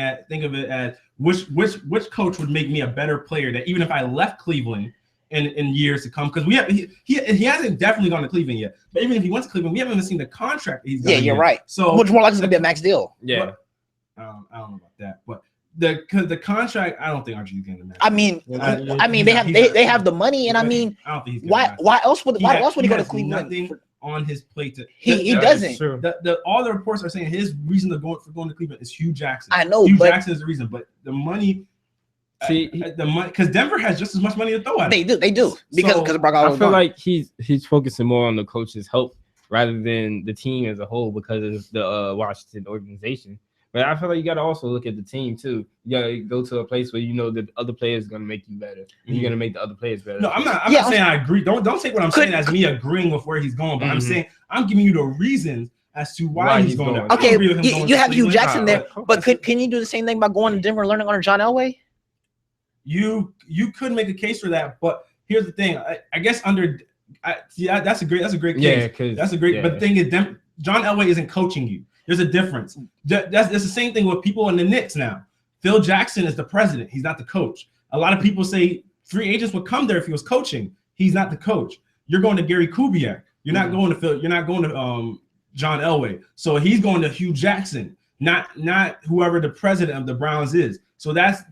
of it as which coach would make me a better player, that even if I left Cleveland in years to come, because he hasn't definitely gone to Cleveland yet. But even if he went to Cleveland, we haven't even seen the contract that he's got. Yeah, you're right. So much more likely it's gonna be a max deal. Yeah. But, I don't know about that, but the contract, I don't think RG is getting the max. I mean, they have the money, and I mean, I don't think he's why else would he go to Cleveland? Nothing on his plate he doesn't. All the reports are saying his reason for going to Cleveland is Hugh Jackson. I know, Hugh Jackson is the reason, but the money. See, the money, because Denver has just as much money to throw at it. They do because of Brock Osweiler. I feel like he's focusing more on the coach's help rather than the team as a whole because of the Washington organization. But I feel like you got to also look at the team too. You got to go to a place where you know that other players are going to make you better. You're going to make the other players better. No, I'm not saying I agree. Don't take what I'm saying as me agreeing with where he's going. But I'm saying I'm giving you the reasons as to why he's going there. Okay, you have Hugh Jackson there, but can you do the same thing by going to Denver and learning under John Elway? You could make a case for that, but here's the thing. I guess that's a great case. Yeah, that's a great. Yeah. But the thing is, John Elway isn't coaching you. There's a difference. That's the same thing with people in the Knicks now. Phil Jackson is the president. He's not the coach. A lot of people say free agents would come there if he was coaching. He's not the coach. You're going to Gary Kubiak. You're not going to Phil. You're not going to John Elway. So he's going to Hugh Jackson, not whoever the president of the Browns is. So that's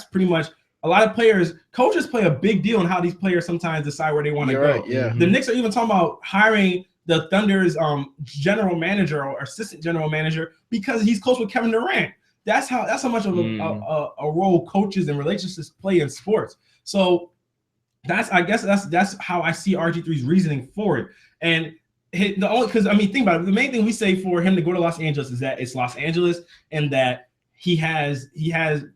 pretty much a lot of players. Coaches play a big deal in how these players sometimes decide where they want to go. Right, yeah. The Knicks are even talking about hiring the Thunder's general manager or assistant general manager because he's close with Kevin Durant. That's how much of a role coaches and relationships play in sports. So that's how I see RG3's reasoning for it. And the only because I mean, think about it. The main thing we say for him to go to Los Angeles is that it's Los Angeles and that he has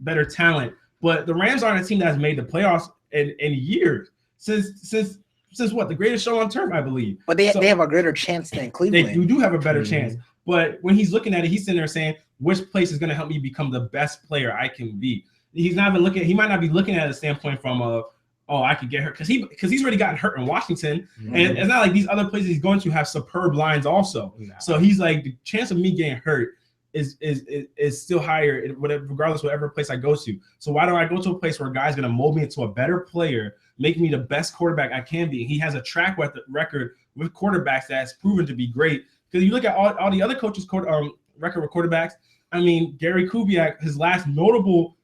better talent. But the Rams aren't a team that has made the playoffs in years since what, the greatest show on turf, I believe. But they have a greater chance than Cleveland. They do have a better chance. But when he's looking at it, he's sitting there saying, which place is going to help me become the best player I can be? He's not even looking. He might not be looking at a standpoint from I could get hurt because he's already gotten hurt in Washington, and it's not like these other places he's going to have superb lines also. So he's like, the chance of me getting hurt is still higher regardless of whatever place I go to. So why do I go to a place where a guy's going to mold me into a better player, make me the best quarterback I can be? He has a track record with quarterbacks that's proven to be great. Because you look at all the other coaches' record with quarterbacks. I mean, Gary Kubiak, his last notable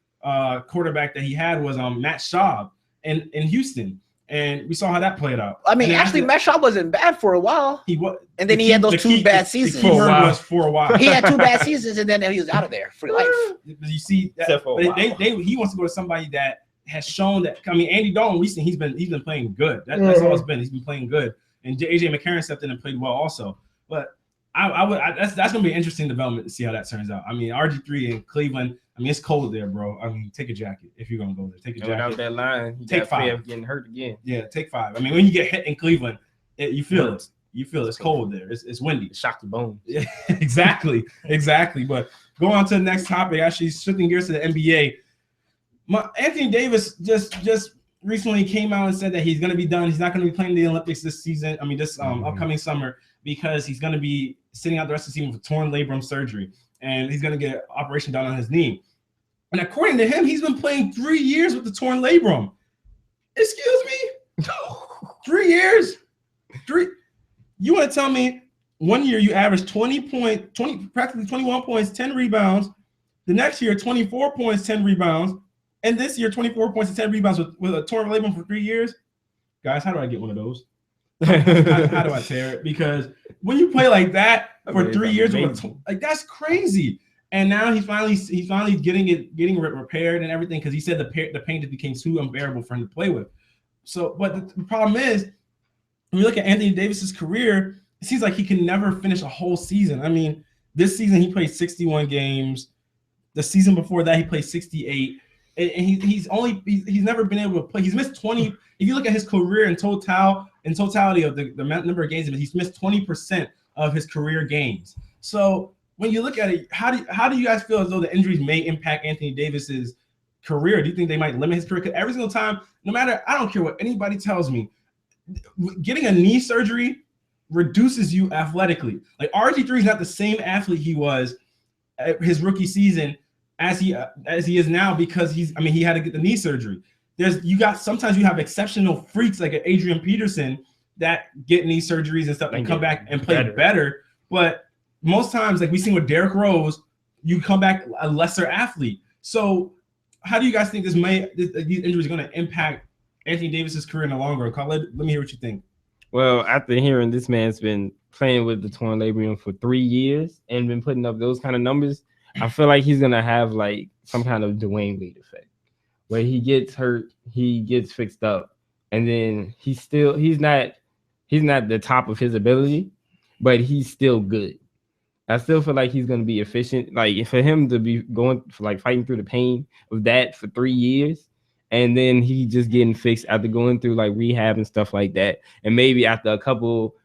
quarterback that he had was Matt Schaub in Houston, and we saw how that played out. I mean, actually, Matt Schaub wasn't bad for a while. He was, and then he had those two bad seasons. For a while. He had 2 bad seasons, and then he was out of there for life. You see, he wants to go to somebody that has shown that. I mean, Andy Dalton recently he's been playing good. That's all it's been. He's been playing good, and AJ McCarron stepped in and played well also. But that's gonna be an interesting development to see how that turns out. I mean, RG3 in Cleveland. I mean, it's cold there, bro. I mean, take a jacket if you're gonna go there. Take a jacket. Without that line, take 5. Getting hurt again. Yeah, take 5. I mean, when you get hit in Cleveland, you feel it. You feel it's cold there. It's windy. Shock the bone. Yeah, exactly. But go on to the next topic. Actually, shifting gears to the NBA. Anthony Davis just recently came out and said that he's gonna be done. He's not gonna be playing the Olympics this season. I mean, this upcoming summer, because he's gonna be sitting out the rest of the season with torn labrum surgery. And he's going to get an operation done on his knee. And according to him, he's been playing 3 years with the torn labrum. Excuse me? 3 years? You want to tell me 1 year you averaged practically 21 points, 10 rebounds. The next year, 24 points, 10 rebounds. And this year, 24 points and 10 rebounds with a torn labrum for 3 years? Guys, how do I get one of those? How do I tear it? Because when you play like that for 3 years, like that's crazy. And now he's finally getting it repaired and everything, because he said the pain just became too unbearable for him to play with. So, but the problem is, when you look at Anthony Davis's career, it seems like he can never finish a whole season. I mean, this season he played 61 games. The season before that he played 68. And he's never been able to play. He's missed 20. If you look at his career in totality of the number of games, he's missed 20% of his career games. So when you look at it, how do you guys feel as though the injuries may impact Anthony Davis's career? Do you think they might limit his career? Because every single time, no matter, I don't care what anybody tells me, getting a knee surgery reduces you athletically. Like RG3 is not the same athlete he was his rookie season as he is now, because he had to get the knee surgery. Sometimes you have exceptional freaks like Adrian Peterson that get knee surgeries and stuff and come back and play better. But most times, like we seen with Derrick Rose, you come back a lesser athlete. So how do you guys think these injuries are going to impact Anthony Davis's career in the long run? Khalid, let me hear what you think. Well, after hearing this man's been playing with the torn labrum for 3 years and been putting up those kind of numbers, I feel like he's gonna have like some kind of Dwayne Wade effect, where he gets hurt, he gets fixed up, and then he's not the top of his ability, but he's still good. I still feel like he's gonna be efficient. Like for him to be going for like fighting through the pain of that for 3 years, and then he just getting fixed after going through like rehab and stuff like that, and maybe after a couple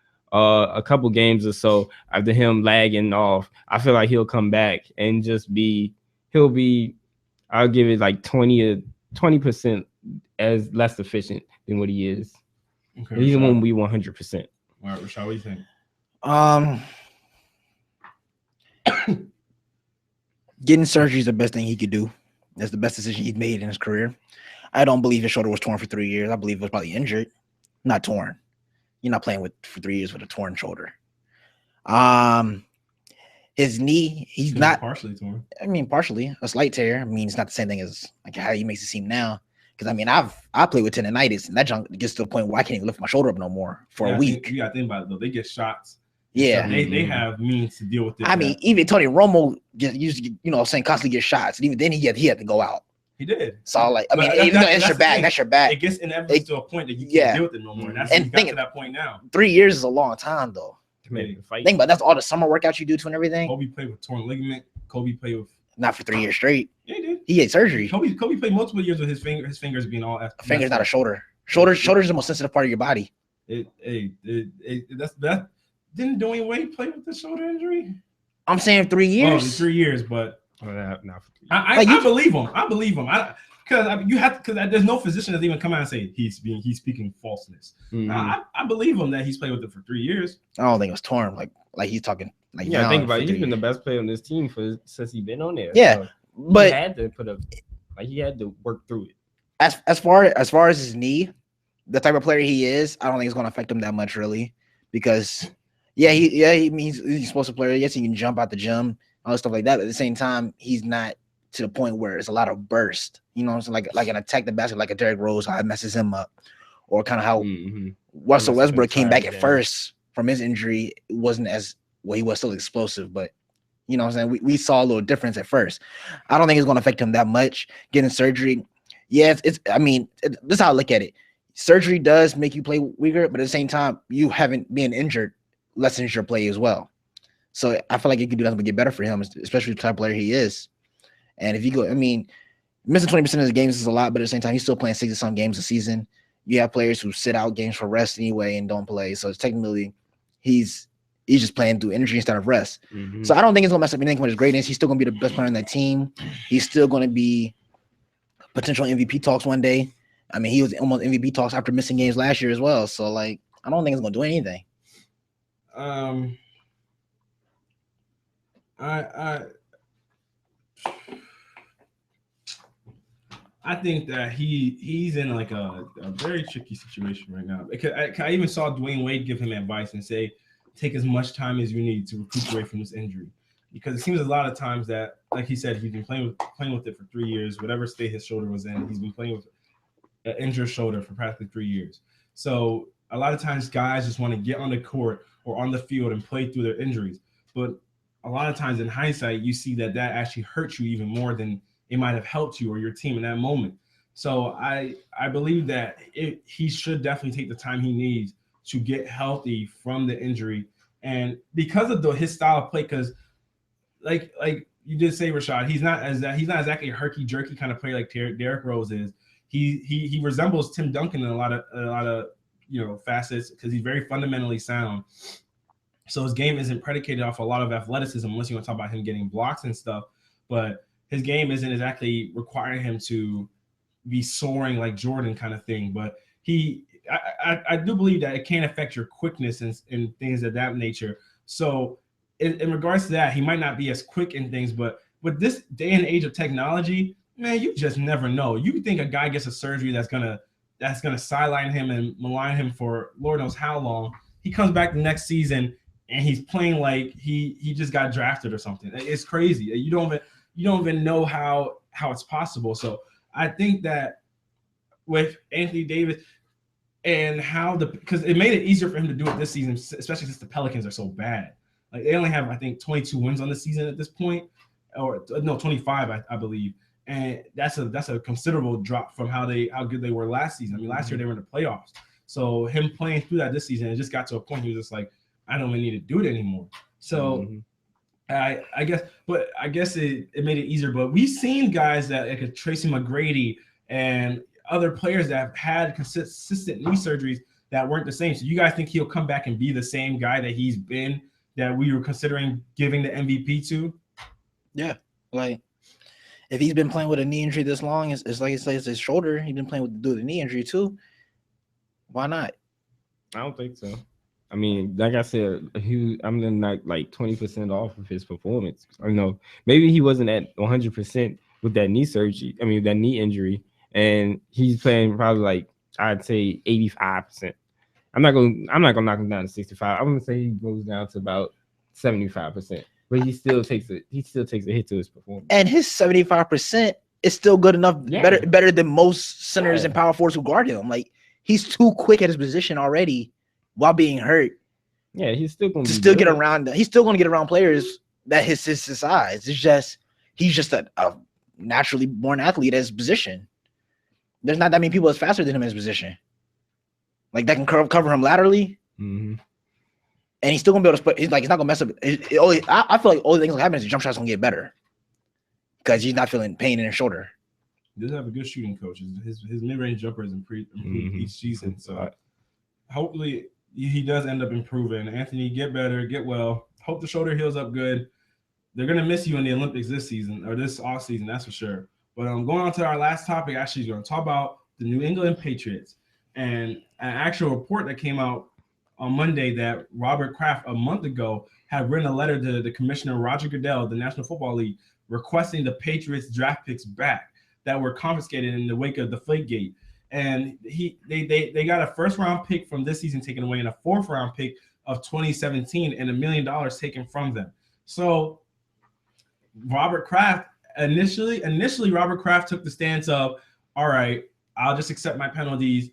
games or so after him lagging off, I feel like he'll come back and I'll give it like 20% as less efficient than what he is. Okay, he won't be 100%. All right, Rashad, what do you think? Getting surgery is the best thing he could do. That's the best decision he's made in his career. I don't believe his shoulder was torn for 3 years. I believe it was probably injured, not torn. You're not playing for 3 years with a torn shoulder. His knee, he's not partially torn. I mean, partially a slight tear. I mean, it's not the same thing as like how he makes it seem now. Because I mean, I play with tendonitis, and that junk gets to the point where I can't even lift my shoulder up no more for a week. You got to think about it though. They get shots. Yeah, so they have means to deal with it. I mean, even Tony Romo constantly get shots, and even then he had to go out. He did. So like, I mean, that's your back. That's your back. It gets inevitably to a point that you can't deal with it no more. And you got to that point now. 3 years is a long time though. Commanded to fight. Think about that's all the summer workouts you do to and everything. Kobe played with torn ligament. Kobe played with Not for 3 years straight. yeah, he did. He had surgery. Kobe played multiple years with his fingers being all. A finger's not a shoulder. Shoulder's the most sensitive part of your body. That didn't Dwayne Wade play with the shoulder injury? I'm saying 3 years. Oh, 3 years, but Not for 3 years. I believe him. I believe him. Because there's no physician that's even come out and say he's speaking falseness. Mhm. I believe him that he's played with it for 3 years. I don't think it was torn. Like he's talking. Like Yeah, think about it. He's been the best player on this team since he's been on there. Yeah, So but he had to he had to work through it. as far as his knee, the type of player he is, I don't think it's going to affect him that much really, because he's a explosive player. Yes, he can jump out the gym, all that stuff like that. But at the same time, he's not to the point where it's a lot of burst. You know what I'm saying? Like an attack the basket, like a Derrick Rose, how it messes him up, or kind of how Russell Westbrook came back at first from his injury. It wasn't as well. He was still explosive, but you know what I'm saying? We saw a little difference at first. I don't think it's going to affect him that much. Getting surgery, this is how I look at it. Surgery does make you play weaker, but at the same time, you haven't been injured lessens your play as well. So I feel like it can do nothing but get better for him, especially the type of player he is. And if you go, missing 20% of the games is a lot, but at the same time, he's still playing 60-some games a season. You have players who sit out games for rest anyway and don't play. So it's technically he's just playing through injury instead of rest. Mm-hmm. So I don't think it's gonna mess up anything with his greatness. He's still gonna be the best player on that team. He's still gonna be potential MVP talks one day. He was almost MVP talks after missing games last year as well. So I don't think it's gonna do anything. I think that he's in like a very tricky situation right now. Because I even saw Dwayne Wade give him advice and say, take as much time as you need to recuperate from this injury. Because it seems a lot of times that, like he said, he's been playing with it for 3 years, whatever state his shoulder was in. He's been playing with an injured shoulder for practically 3 years. So a lot of times guys just want to get on the court or on the field and play through their injuries. But a lot of times in hindsight, you see that actually hurts you even more than it might have helped you or your team in that moment. So I believe that he should definitely take the time he needs to get healthy from the injury. And because of his style of play, because like you did say, Rashad, he's not exactly a herky-jerky kind of player like Derrick Rose is. He resembles Tim Duncan in a lot of facets because he's very fundamentally sound. So his game isn't predicated off a lot of athleticism, unless you want to talk about him getting blocks and stuff. But his game isn't exactly requiring him to be soaring like Jordan kind of thing. But I do believe that it can affect your quickness and things of that nature. So in regards to that, he might not be as quick in things, but with this day and age of technology, man, you just never know. You think a guy gets a surgery that's gonna sideline him and malign him for Lord knows how long. He comes back the next season and he's playing like he just got drafted or something. It's crazy. You don't even know how it's possible. So I think that with Anthony Davis and because it made it easier for him to do it this season, especially since the Pelicans are so bad. Like they only have, I think, 22 wins on the season at this point, or no, 25, I believe. And that's a considerable drop from how good they were last season. Last year they were in the playoffs. So him playing through that this season, it just got to a point he was just like, I don't even need to do it anymore. So I guess it made it easier. But we've seen guys that like Tracy McGrady and other players that have had consistent knee surgeries that weren't the same. So you guys think he'll come back and be the same guy that he's been, that we were considering giving the MVP to? Yeah, like if he's been playing with a knee injury this long, it's like it's his shoulder. He's been playing with the knee injury too. Why not? I don't think so. Like I said, I'm not like 20% off of his performance. I know maybe he wasn't at 100% with that knee surgery. That knee injury, and he's playing probably like I'd say 85%. I'm not gonna knock him down to 65. I'm gonna say he goes down to about 75%. But he still takes a hit to his performance. And his 75% is still good enough, better than most centers and power forwards who guard him. Like he's too quick at his position already while being hurt. Yeah, he's still going to get around. He's still going to get around players that his size. It's just he's just a naturally born athlete at his position. There's not that many people that's faster than him in his position. Like that can cover him laterally. Mm-hmm. and he's still gonna be able to put. He's not gonna mess up. I feel like all the things that happen is the jump shot's gonna get better because he's not feeling pain in his shoulder. He does have a good shooting coach. His mid-range jumper has improved each season. So hopefully he does end up improving. Anthony, get better, get well. Hope the shoulder heals up good. They're gonna miss you in the Olympics this season or this off season, that's for sure. But going on to our last topic, actually, is going to talk about the New England Patriots and an actual report that came out on Monday that Robert Kraft a month ago had written a letter to the commissioner Roger Goodell of the National Football League requesting the Patriots draft picks back that were confiscated in the wake of the Deflategate. And they got a first-round pick from this season taken away and a fourth-round pick of 2017 and $1 million taken from them. So Robert Kraft initially Robert Kraft took the stance of, all right, I'll just accept my penalties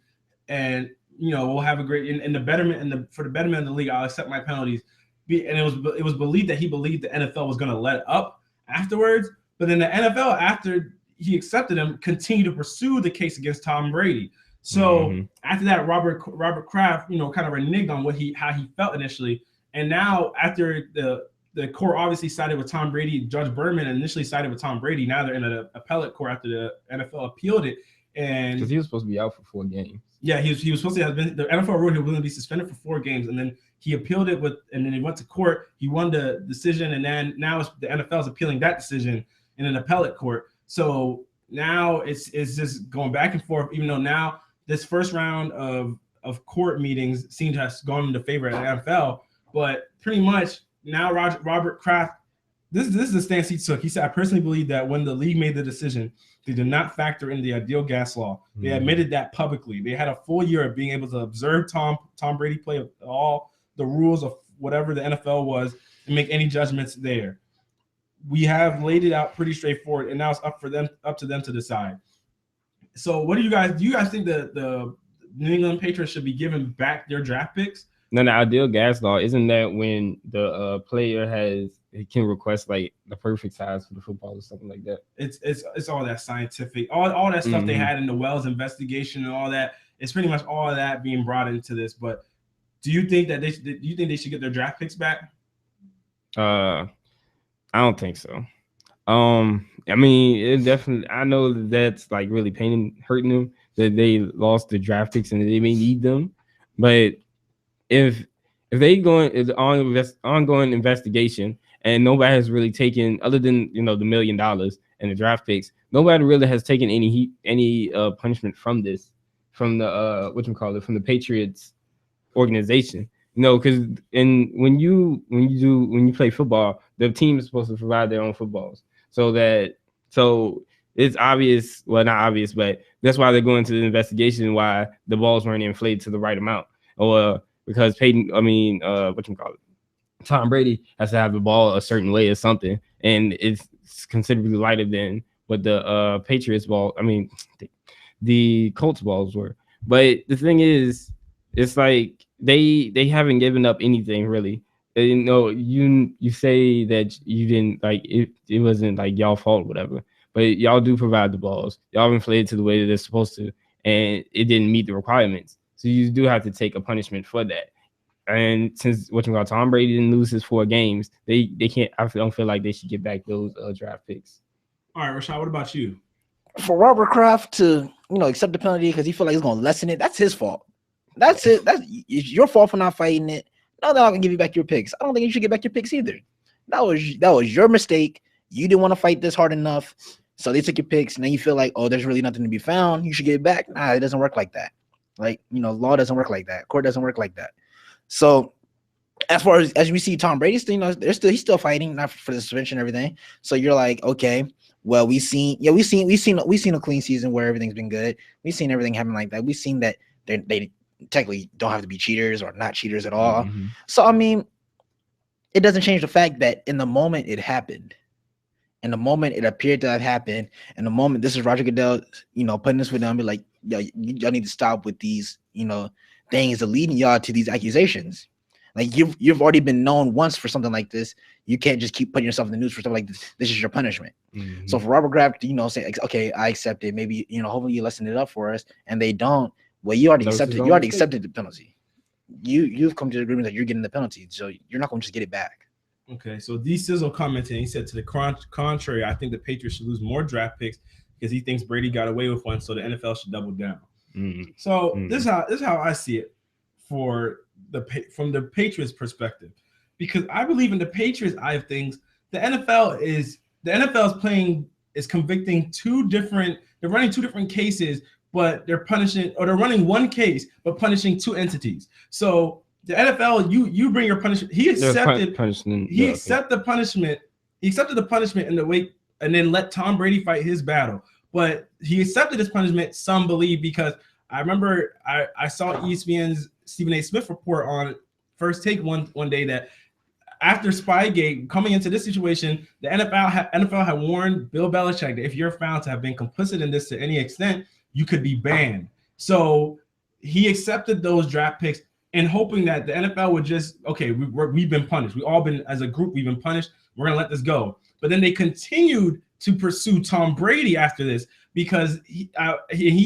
and we'll have a great in the betterment for the betterment of the league, I'll accept my penalties. And it was believed that he believed the NFL was going to let up afterwards, but then the NFL, after he accepted him, continued to pursue the case against Tom Brady. So after that, Robert Kraft, kind of reneged on how he felt initially, and now after the court obviously sided with Tom Brady, Judge Berman initially sided with Tom Brady. Now they're in an appellate court after the NFL appealed it, and because he was supposed to be out for 4 games. Yeah, he was supposed to have been. The NFL ruled he was going to be suspended for 4 games, and then he appealed it and then he went to court. He won the decision, and then now the NFL's appealing that decision in an appellate court. So now it's just going back and forth. Even though now this first round of court meetings seem to have gone into favor of the NFL, but pretty much now Robert Kraft, this is the stance he took. He said, I personally believe that when the league made the decision, they did not factor in the ideal gas law. They admitted that publicly. They had a full year of being able to observe Tom Brady play all the rules of whatever the NFL was and make any judgments there. We have laid it out pretty straightforward, and now it's up to them to decide. So what do you guys think the New England Patriots should be given back their draft picks? No, the ideal gas law isn't that when the player can request like the perfect size for the football or something like that. It's all that scientific, all that stuff they had in the Wells investigation and all that. It's pretty much all of that being brought into this. But do you think that they should get their draft picks back? I don't think so. I mean, it definitely. I know that's like really hurting them that they lost the draft picks and they may need them, but if they ongoing investigation and nobody has really taken, other than the $1 million and the draft picks, nobody really has taken any punishment from the Patriots organization. Because when you play football, the team is supposed to provide their own footballs. So it's obvious, well, not obvious, but that's why they're going to the investigation why the balls weren't inflated to the right amount, or because Tom Brady has to have the ball a certain way or something, and it's considerably lighter than what the Patriots ball, the Colts balls were. But the thing is, it's like they haven't given up anything really. You say that you didn't it wasn't like y'all fault, whatever, but y'all do provide the balls. Y'all inflated to the way that they're supposed to, and it didn't meet the requirements. So you do have to take a punishment for that. And since Tom Brady didn't lose his 4 games, they can't. I don't feel like they should get back those draft picks. All right, Rashad, what about you? For Robert Kraft to accept the penalty because he feel like he's going to lessen it, that's his fault. That's it. That's your fault for not fighting it. No, they're not gonna give you back your picks. I don't think you should get back your picks either. That was your mistake. You didn't want to fight this hard enough, so they took your picks, and then you feel like, oh, there's really nothing to be found. You should get it back. Nah, it doesn't work like that. Law doesn't work like that. Court doesn't work like that. So, as far as we see, Tom Brady still, he's still fighting, not for the suspension and everything. So you're like, okay, well, we've seen a clean season where everything's been good. We've seen everything happen like that. We've seen that they technically don't have to be cheaters or not cheaters at all. So it doesn't change the fact that in the moment it happened, in the moment it appeared to have happened, in the moment this is Roger Goodell, putting this with them, be like, y'all need to stop with these, things that leading y'all to these accusations. Like you've already been known once for something like this. You can't just keep putting yourself in the news for stuff like this. This is your punishment. So for Robert Kraft to, say, okay, I accept it. Maybe, hopefully you lessen it up for us, and they don't. Well, you already accepted the penalty. you've come to the agreement that you're getting the penalty, so you're not going to just get it back. Okay, so D Sizzle commented. He said, to the contrary, I think the Patriots should lose more draft picks because he thinks Brady got away with one, so the NFL should double down. So this is how I see it from the Patriots perspective, because I believe in the Patriots eye of things. The NFL is convicting they're running two different cases, but they're running one case but punishing two entities. So the NFL, you bring your punishment. He accepted the punishment. He accepted the punishment in the wake, and then let Tom Brady fight his battle. But he accepted his punishment, some believe, because I remember I saw ESPN's Stephen A. Smith report on First Take one day that after Spygate, coming into this situation, the NFL had warned Bill Belichick that if you're found to have been complicit in this to any extent, you could be banned. So he accepted those draft picks and hoping that the NFL would just, okay, we've been punished. We've all been, as a group, we've been punished. We're going to let this go. But then they continued to pursue Tom Brady after this because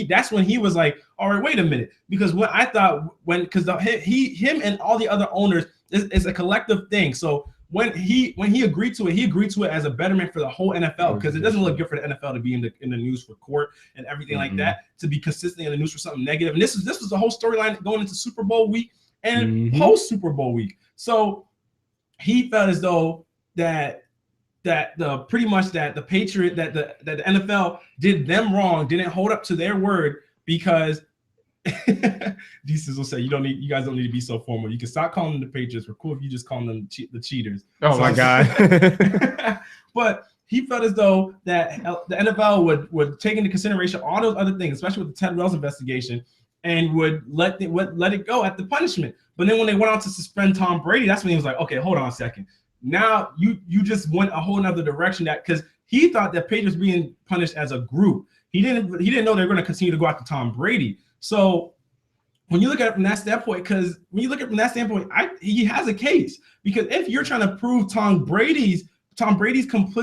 that's when he was like, all right, wait a minute. Because what I thought him and all the other owners is a collective thing. So when he agreed to it as a betterment for the whole NFL, because it doesn't look good for the NFL to be in the news for court and everything like that, to be consistently in the news for something negative. And this was the whole storyline going into Super Bowl week and post Super Bowl week. So he felt as though that the Patriot that the NFL did them wrong, didn't hold up to their word, because D-Sizzle will say you guys don't need to be so formal. You can stop calling them the Patriots. We're cool if you just call them the cheaters. Oh my God. But he felt as though that the NFL would take into consideration all those other things, especially with the Ted Wells investigation, and would let it go at the punishment. But then when they went on to suspend Tom Brady, that's when he was like, okay, hold on a second. Now you just went a whole nother direction, that because he thought that Patriots being punished as a group. He didn't know they were going to continue to go after Tom Brady. So when you look at it from that standpoint, he has a case, because if you're trying to prove Tom Brady's complicity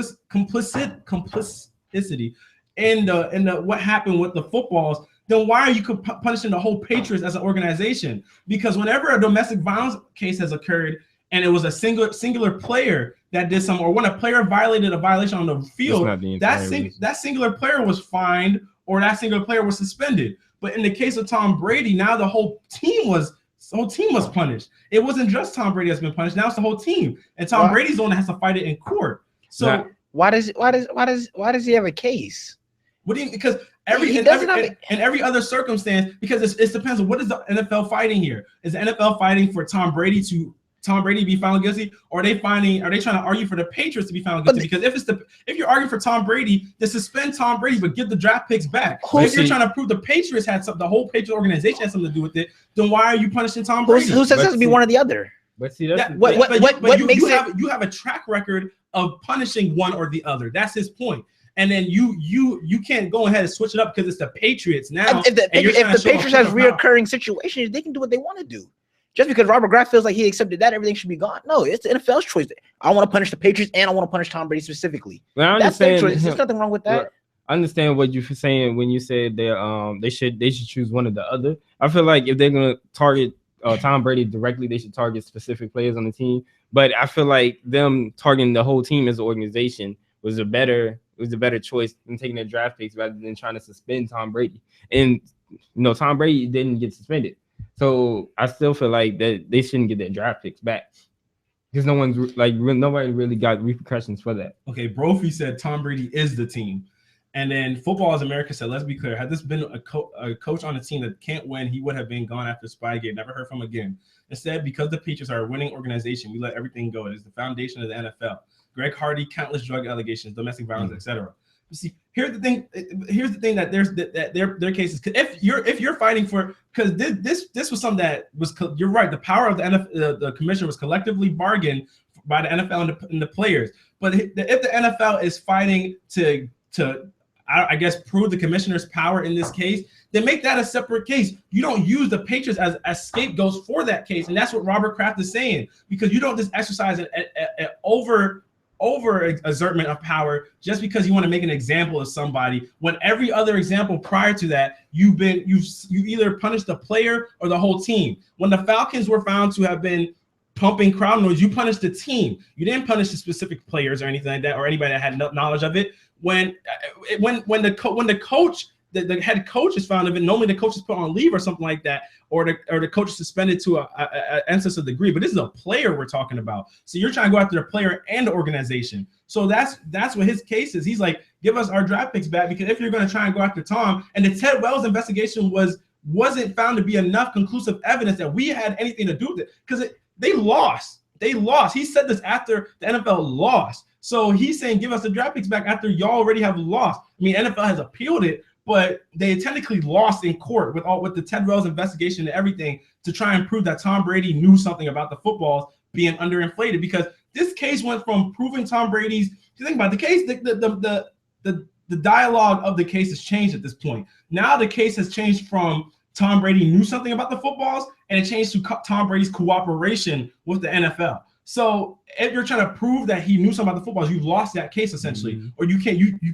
in the what happened with the footballs, then why are you punishing the whole Patriots as an organization? Because whenever a domestic violence case has occurred and it was a singular player that did something, or when a player violated a violation on the field, that singular player was fined, or that singular player was suspended. But in the case of Tom Brady, now the whole team was punished. It wasn't just Tom Brady that's been punished. Now it's the whole team, and Tom Brady's the one that has to fight it in court. So why does he have a case? What do you? Because in every other circumstance, because it depends on what is the NFL fighting here. Is the NFL fighting for Tom Brady to be found guilty, or are they trying to argue for the Patriots to be found guilty? Because if you're arguing for Tom Brady, then suspend Tom Brady but give the draft picks back. If you're trying to prove the Patriots had something, the whole Patriots organization had something to do with it, then why are you punishing Tom Brady? Who says it has to be one or the other? But see, that's you have a track record of punishing one or the other. That's his point. And then you can't go ahead and switch it up because it's the Patriots now. If the Patriots has reoccurring situations, they can do what they want to do. Just because Robert Kraft feels like he accepted that, everything should be gone. No, it's the NFL's choice. I want to punish the Patriots and I want to punish Tom Brady specifically. Well, that's their choice. There's nothing wrong with that. I understand what you're saying when you said they should choose one or the other. I feel like if they're gonna target Tom Brady directly, they should target specific players on the team. But I feel like them targeting the whole team as an organization was a better choice than taking their draft picks rather than trying to suspend Tom Brady. And Tom Brady didn't get suspended. So I still feel like that they shouldn't get their draft picks back, because nobody really got repercussions for that. Okay, Brophy said Tom Brady is the team, and then Football is America said, let's be clear, had this been a coach on a team that can't win, he would have been gone after Spygate, never heard from again. Instead, because the Patriots are a winning organization, we let everything go. It is the foundation of the NFL. Greg Hardy, countless drug allegations, domestic violence, etc. You see, here's the thing that there's their cases. If you're fighting for, because this was something that was, you're right, the power of the NFL, the commissioner was collectively bargained by the NFL and the players. But if the NFL is fighting to I guess prove the commissioner's power in this case, then make that a separate case. You don't use the Patriots as scapegoats for that case, and that's what Robert Kraft is saying, because you don't just exercise an exertment of power just because you want to make an example of somebody, when every other example prior to that, you either punished the player or the whole team. When the Falcons were found to have been pumping crowd noise, you punished the team. You didn't punish the specific players or anything like that, or anybody that had no knowledge of it. When the coach, the head coach is found of it, normally the coach is put on leave or something like that, or the coach is suspended to an excessive degree. But this is a player we're talking about. So you're trying to go after the player and the organization. So that's what his case is. He's like, give us our draft picks back, because if you're going to try and go after Tom, and the Ted Wells investigation wasn't found to be enough conclusive evidence that we had anything to do with it, because they lost. They lost. He said this after the NFL lost. So he's saying, give us the draft picks back after y'all already have lost. I mean, NFL has appealed it, but they technically lost in court with the Ted Wells investigation and everything to try and prove that Tom Brady knew something about the footballs being underinflated. Because this case went from proving Tom Brady's. If you think about the case, the dialogue of the case has changed at this point. Now the case has changed from Tom Brady knew something about the footballs, and it changed to Tom Brady's cooperation with the NFL. So if you're trying to prove that he knew something about the footballs, you lost that case essentially, or you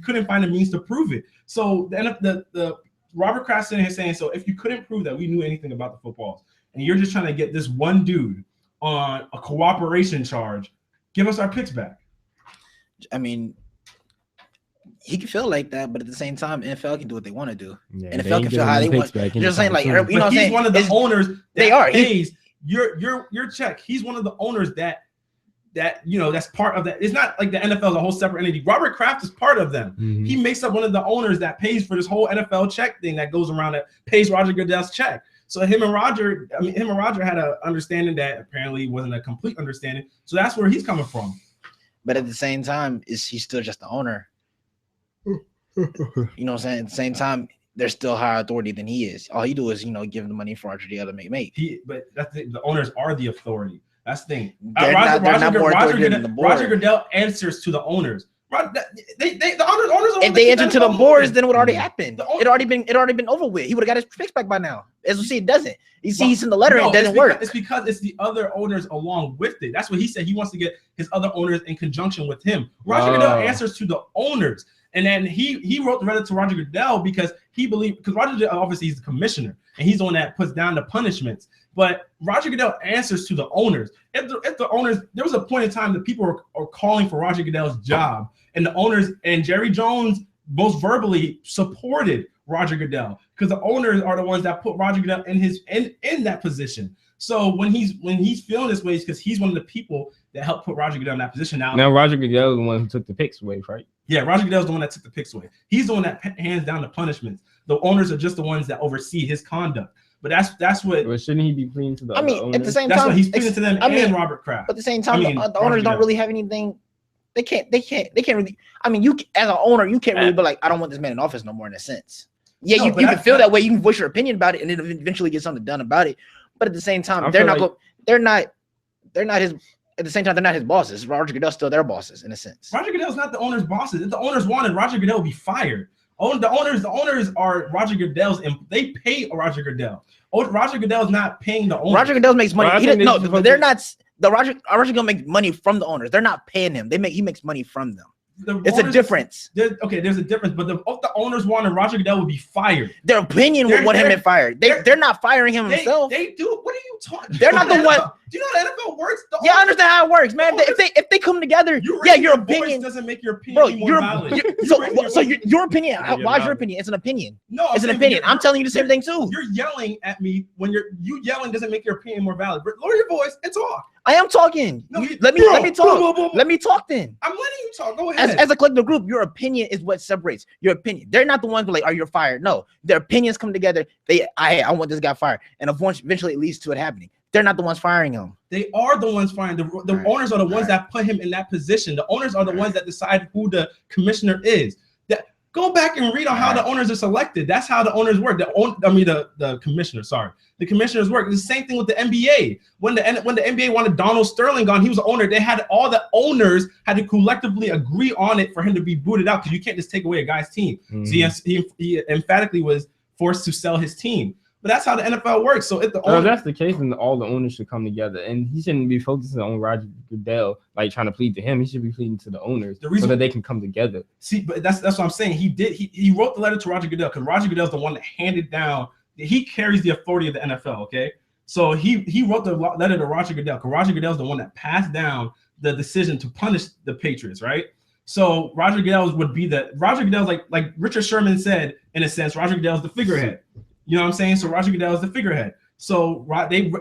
couldn't find a means to prove it. So the Robert Kraft sitting here saying, so if you couldn't prove that we knew anything about the footballs, and you're just trying to get this one dude on a cooperation charge, give us our picks back. I mean, he can feel like that, but at the same time, NFL can do what they want to do. Yeah, NFL can feel how they want. You're just saying, like, you know what I'm saying? He's one of the owners they are. Pays your check. He's one of the owners that that's part of that. It's not like the NFL is a whole separate entity. Robert Kraft is part of them. Mm-hmm. He makes up one of the owners that pays for this whole NFL check thing that goes around, that pays Roger Goodell's check. So him and Roger had an understanding that apparently wasn't a complete understanding. So that's where he's coming from. But at the same time, he's still just the owner? You know what I'm saying? At the same time, they're still higher authority than he is. All he do is, give him the money for RGIII to make. But that's the owners are the authority. That's the thing. Roger Goodell answers to the owners. The owners. If they enter to the boards, then it would already happened. It already been over with. He would have got his fix back by now. As we see, it doesn't. He sent the letter, and it doesn't work. It's because it's the other owners along with it. That's what he said. He wants to get his other owners in conjunction with him. Roger Goodell answers to the owners. And then he wrote the letter to Roger Goodell because he believed, because Roger Goodell, obviously he's the commissioner and he's the one that puts down the punishments. But Roger Goodell answers to the owners. If the owners, there was a point in time that people were calling for Roger Goodell's job, and the owners and Jerry Jones most verbally supported Roger Goodell, because the owners are the ones that put Roger Goodell in that position. So when he's feeling this way, it's because he's one of the people that helped put Roger Goodell in that position. Now Roger Goodell is the one who took the picks away, right? Yeah, Roger Goodell is the one that took the picks away. He's the one that hands down the punishments. The owners are just the ones that oversee his conduct. But that's what. Well, shouldn't he be pleading to the? At the same time, that's what he's pleading to them and Robert Kraft. But at the same time, the owners don't really have anything. They can't really. I mean, you as an owner, you can't really be like, I don't want this man in office no more. In a sense, yeah, you can feel that way. You can voice your opinion about it, and then eventually get something done about it. But at the same time, they're not his. At the same time, they're not his bosses. Roger Goodell's still their bosses in a sense. Roger Goodell's not the owner's bosses. If the owners wanted, Roger Goodell would be fired. The owners are Roger Goodell's, and they pay Roger Goodell. Roger Goodell's not paying the owners. Roger Goodell makes money. They're not. Roger Goodell makes money from the owners. They're not paying him. He makes money from them. It's a difference. There's a difference. But if the owners wanted, Roger Goodell would be fired. Their opinion would want him fired. They're not firing him himself. They do. What are you talking? They're not the one. Do you know how the NFL works? Yeah, I understand how it works, man. If they come together, your opinion doesn't make your opinion more valid. So your opinion. Why is your opinion? It's an opinion. No, it's an opinion. I'm telling you the same thing too. You're yelling at me when you yelling doesn't make your opinion more valid. Lower your voice and talk. I am talking. No, let me talk. Let me talk then. I'm letting you talk. Go ahead. As a collective group, your opinion is what separates. Your opinion. They're not the ones who are like, you're fired. No, their opinions come together. I want this guy fired, and eventually it leads to it happening. They're not the ones firing him. They are the ones firing. The owners are the ones that put him in that position. The owners are the ones that decide who the commissioner is. Go back and read on how the owners are selected. That's how the owners work. The commissioner. Sorry, the commissioners work. It's the same thing with the NBA. When the NBA wanted Donald Sterling gone, he was the owner. All the owners had to collectively agree on it for him to be booted out, because you can't just take away a guy's team. Mm-hmm. So he emphatically was forced to sell his team. But that's how the NFL works. So if the owner, that's the case, then all the owners should come together, and he shouldn't be focusing on Roger Goodell, like trying to plead to him. He should be pleading to the owners so that they can come together. See, but that's what I'm saying. He wrote the letter to Roger Goodell because Roger Goodell's the one that handed down. He carries the authority of the NFL. Okay, so he wrote the letter to Roger Goodell because Roger Goodell's the one that passed down the decision to punish the Patriots, right? So Roger Goodell would be Roger Goodell's like Richard Sherman said, in a sense, Roger Goodell's the figurehead. You know what I'm saying? So Roger Goodell is the figurehead. So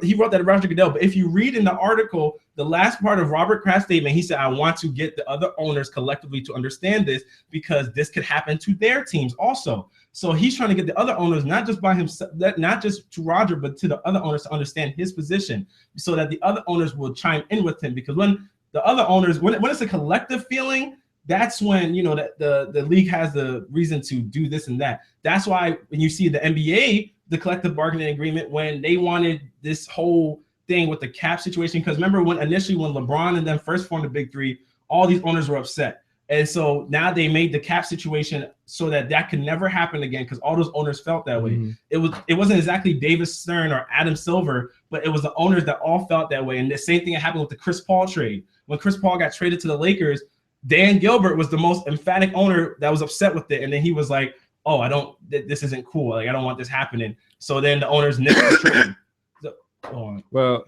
he wrote that to Roger Goodell. But if you read in the article, the last part of Robert Kraft's statement, he said, I want to get the other owners collectively to understand this because this could happen to their teams also. So he's trying to get the other owners, not just by himself, not just to Roger, but to the other owners to understand his position so that the other owners will chime in with him. Because when the other owners, when it's a collective feeling, that's when, you know, that the league has the reason to do this and that. That's why when you see the NBA, the collective bargaining agreement, when they wanted this whole thing with the cap situation, because remember when LeBron and them first formed the Big Three, all these owners were upset. And so now they made the cap situation so that could never happen again because all those owners felt that way. Mm-hmm. It wasn't exactly Davis Stern or Adam Silver, but it was the owners that all felt that way. And the same thing happened with the Chris Paul trade. When Chris Paul got traded to the Lakers, Dan Gilbert was the most emphatic owner that was upset with it. And then he was like, oh, this isn't cool. Like, I don't want this happening. So then the owners nicked the trade. So, well,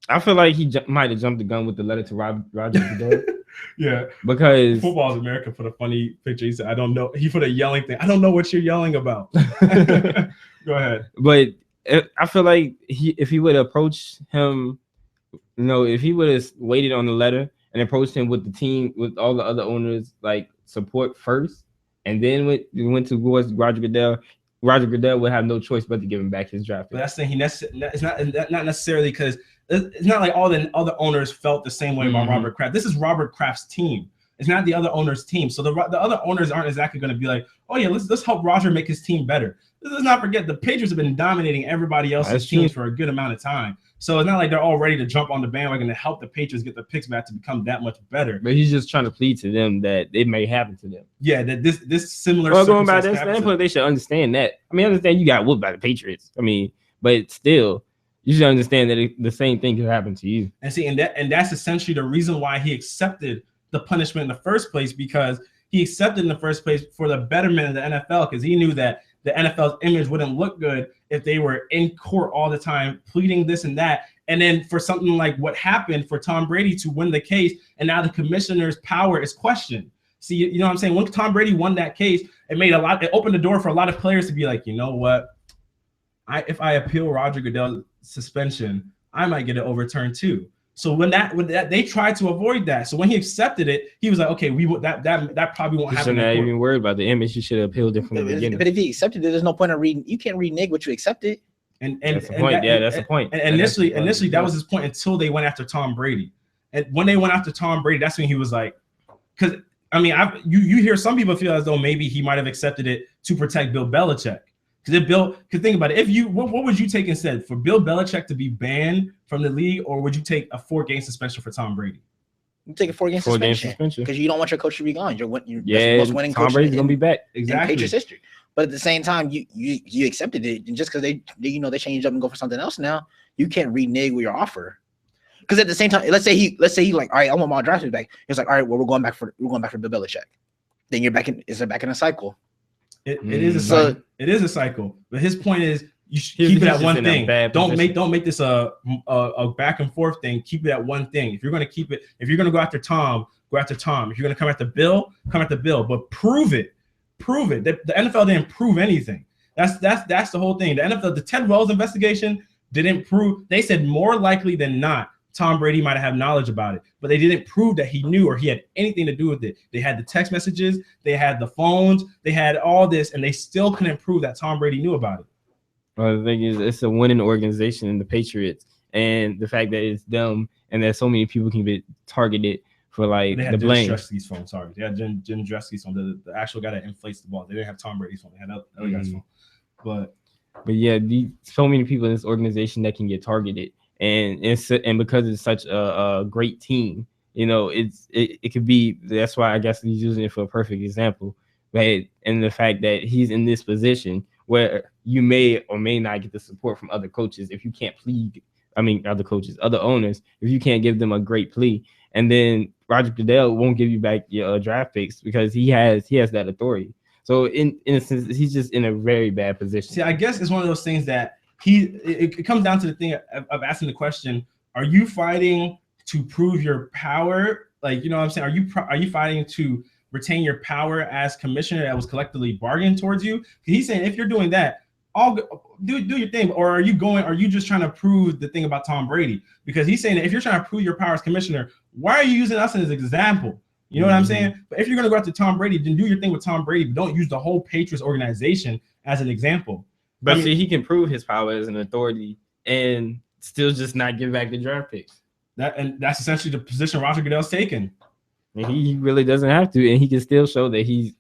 I feel like he might have jumped the gun with the letter to Roger Goodell. Yeah. Because Football's America put a funny picture. He said, I don't know. He put a yelling thing. I don't know what you're yelling about. Go ahead. But I feel like if he would approach him, you know, if he would have waited on the letter and approached him with the team, with all the other owners, like support first, and then went towards Roger Goodell would have no choice but to give him back his draft pick. But that's the thing. It's not necessarily because it's not like all the other owners felt the same way about Robert Kraft. This is Robert Kraft's team. It's not the other owners' team. So the other owners aren't exactly going to be like, oh yeah, let's help Roger make his team better. Let's not forget the Patriots have been dominating everybody else's teams for a good amount of time. So it's not like they're all ready to jump on the bandwagon to help the Patriots get the picks back to become that much better. But he's just trying to plead to them that it may happen to them. Yeah, that this similar. Well, going by this standpoint, they should understand that. I mean, I understand you got whooped by the Patriots. I mean, but still, you should understand that the same thing could happen to you. And see, and that's essentially the reason why he accepted the punishment in the first place, because he accepted in the first place for the betterment of the NFL, because he knew that the NFL's image wouldn't look good if they were in court all the time pleading this and that. And then for something like what happened for Tom Brady to win the case, and now the commissioner's power is questioned. See, you know what I'm saying? When Tom Brady won that case, it opened the door for a lot of players to be like, you know what? If I appeal Roger Goodell's suspension, I might get it overturned too. So when that they tried to avoid that. So when he accepted it, he was like, okay, that probably won't happen. You're not even worried about the image. You should have appealed it from the beginning. But if he accepted it, there's no point in reading. You can't renege what you accepted. And that's the point. That's the point. And initially that was his point until they went after Tom Brady. And when they went after Tom Brady, that's when he was like, because I mean, you hear some people feel as though maybe he might have accepted it to protect Bill Belichick. Because think about it. What would you take instead, for Bill Belichick to be banned from the league, or would you take a 4-game suspension for Tom Brady? You take a 4-game suspension because you don't want your coach to be gone. You're the most winning coach. Tom Brady's gonna be back. Exactly. In Patriots history. But at the same time, you accepted it, and just because they change up and go for something else now, you can't renege with your offer. Because at the same time, let's say he like, all right, I want my draft pick back. He's like, all right, well, we're going back for Bill Belichick. Then you're back in a cycle. It is a cycle. It is a cycle. But his point is, you should keep it at one thing. Don't make this a back and forth thing. Keep it at one thing. If you're going to keep it, if you're going to go after Tom, go after Tom. If you're going to come after Bill, come after Bill. But prove it. The NFL didn't prove anything. That's the whole thing. The NFL, the Ted Wells investigation didn't prove. They said more likely than not, Tom Brady might have knowledge about it, but they didn't prove that he knew or he had anything to do with it. They had the text messages, they had the phones, they had all this, and they still couldn't prove that Tom Brady knew about it. Well, the thing is, it's a winning organization in the Patriots, and the fact that it's them and that so many people can be targeted for like they had the blame. Jim Dresky's phone. Sorry, they had Jim Dresky's phone, the actual guy that inflates the ball. They didn't have Tom Brady's phone. They had other guy's phone. But yeah, so many people in this organization that can get targeted. And because it's such a great team, you know, it could be. That's why I guess he's using it for a perfect example. But and the fact that he's in this position where you may or may not get the support from other coaches if you can't plead. I mean, other owners, if you can't give them a great plea, and then Roger Goodell won't give you back your draft picks because he has that authority. So in a sense, he's just in a very bad position. See, I guess it's one of those things that it comes down to the thing of asking the question: are you fighting to prove your power? Like, you know what I'm saying? Are you fighting to retain your power as commissioner that was collectively bargained towards you? He's saying if you're doing that, do your thing. Or are you just trying to prove the thing about Tom Brady? Because he's saying that if you're trying to prove your power as commissioner, why are you using us as an example? You know what I'm saying? But if you're going to go after Tom Brady, then do your thing with Tom Brady. But don't use the whole Patriots organization as an example. But see, he can prove his power as an authority and still just not give back the draft picks. That's essentially the position Roger Goodell's taken. And he really doesn't have to, and he can still show that he's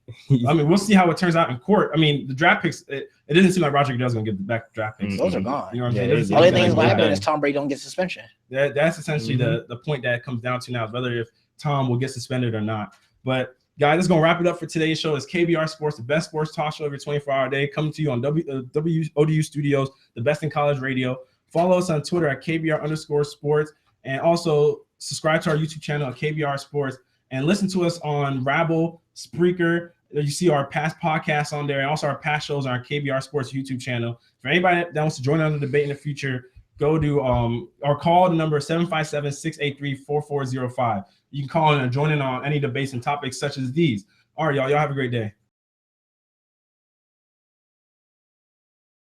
I mean, we'll see how it turns out in court. I mean, the draft picks, it doesn't seem like Roger Goodell's going to give back the draft picks. Those are gone. You know what I'm saying? The only thing that's going to happen is Tom Brady don't get suspension. That's essentially the point that it comes down to now, whether if Tom will get suspended or not. But guys, that's going to wrap it up for today's show. It's KBR Sports, the best sports talk show every 24-hour day, coming to you on ODU Studios, the best in college radio. Follow us on Twitter at KBR_sports, and also subscribe to our YouTube channel at KBR Sports, and listen to us on Rabble, Spreaker. You see our past podcasts on there, and also our past shows on our KBR Sports YouTube channel. For anybody that wants to join on the debate in the future, go to or call the number 757-683-4405. You can call in and join in on any debates and topics such as these. All right, y'all have a great day.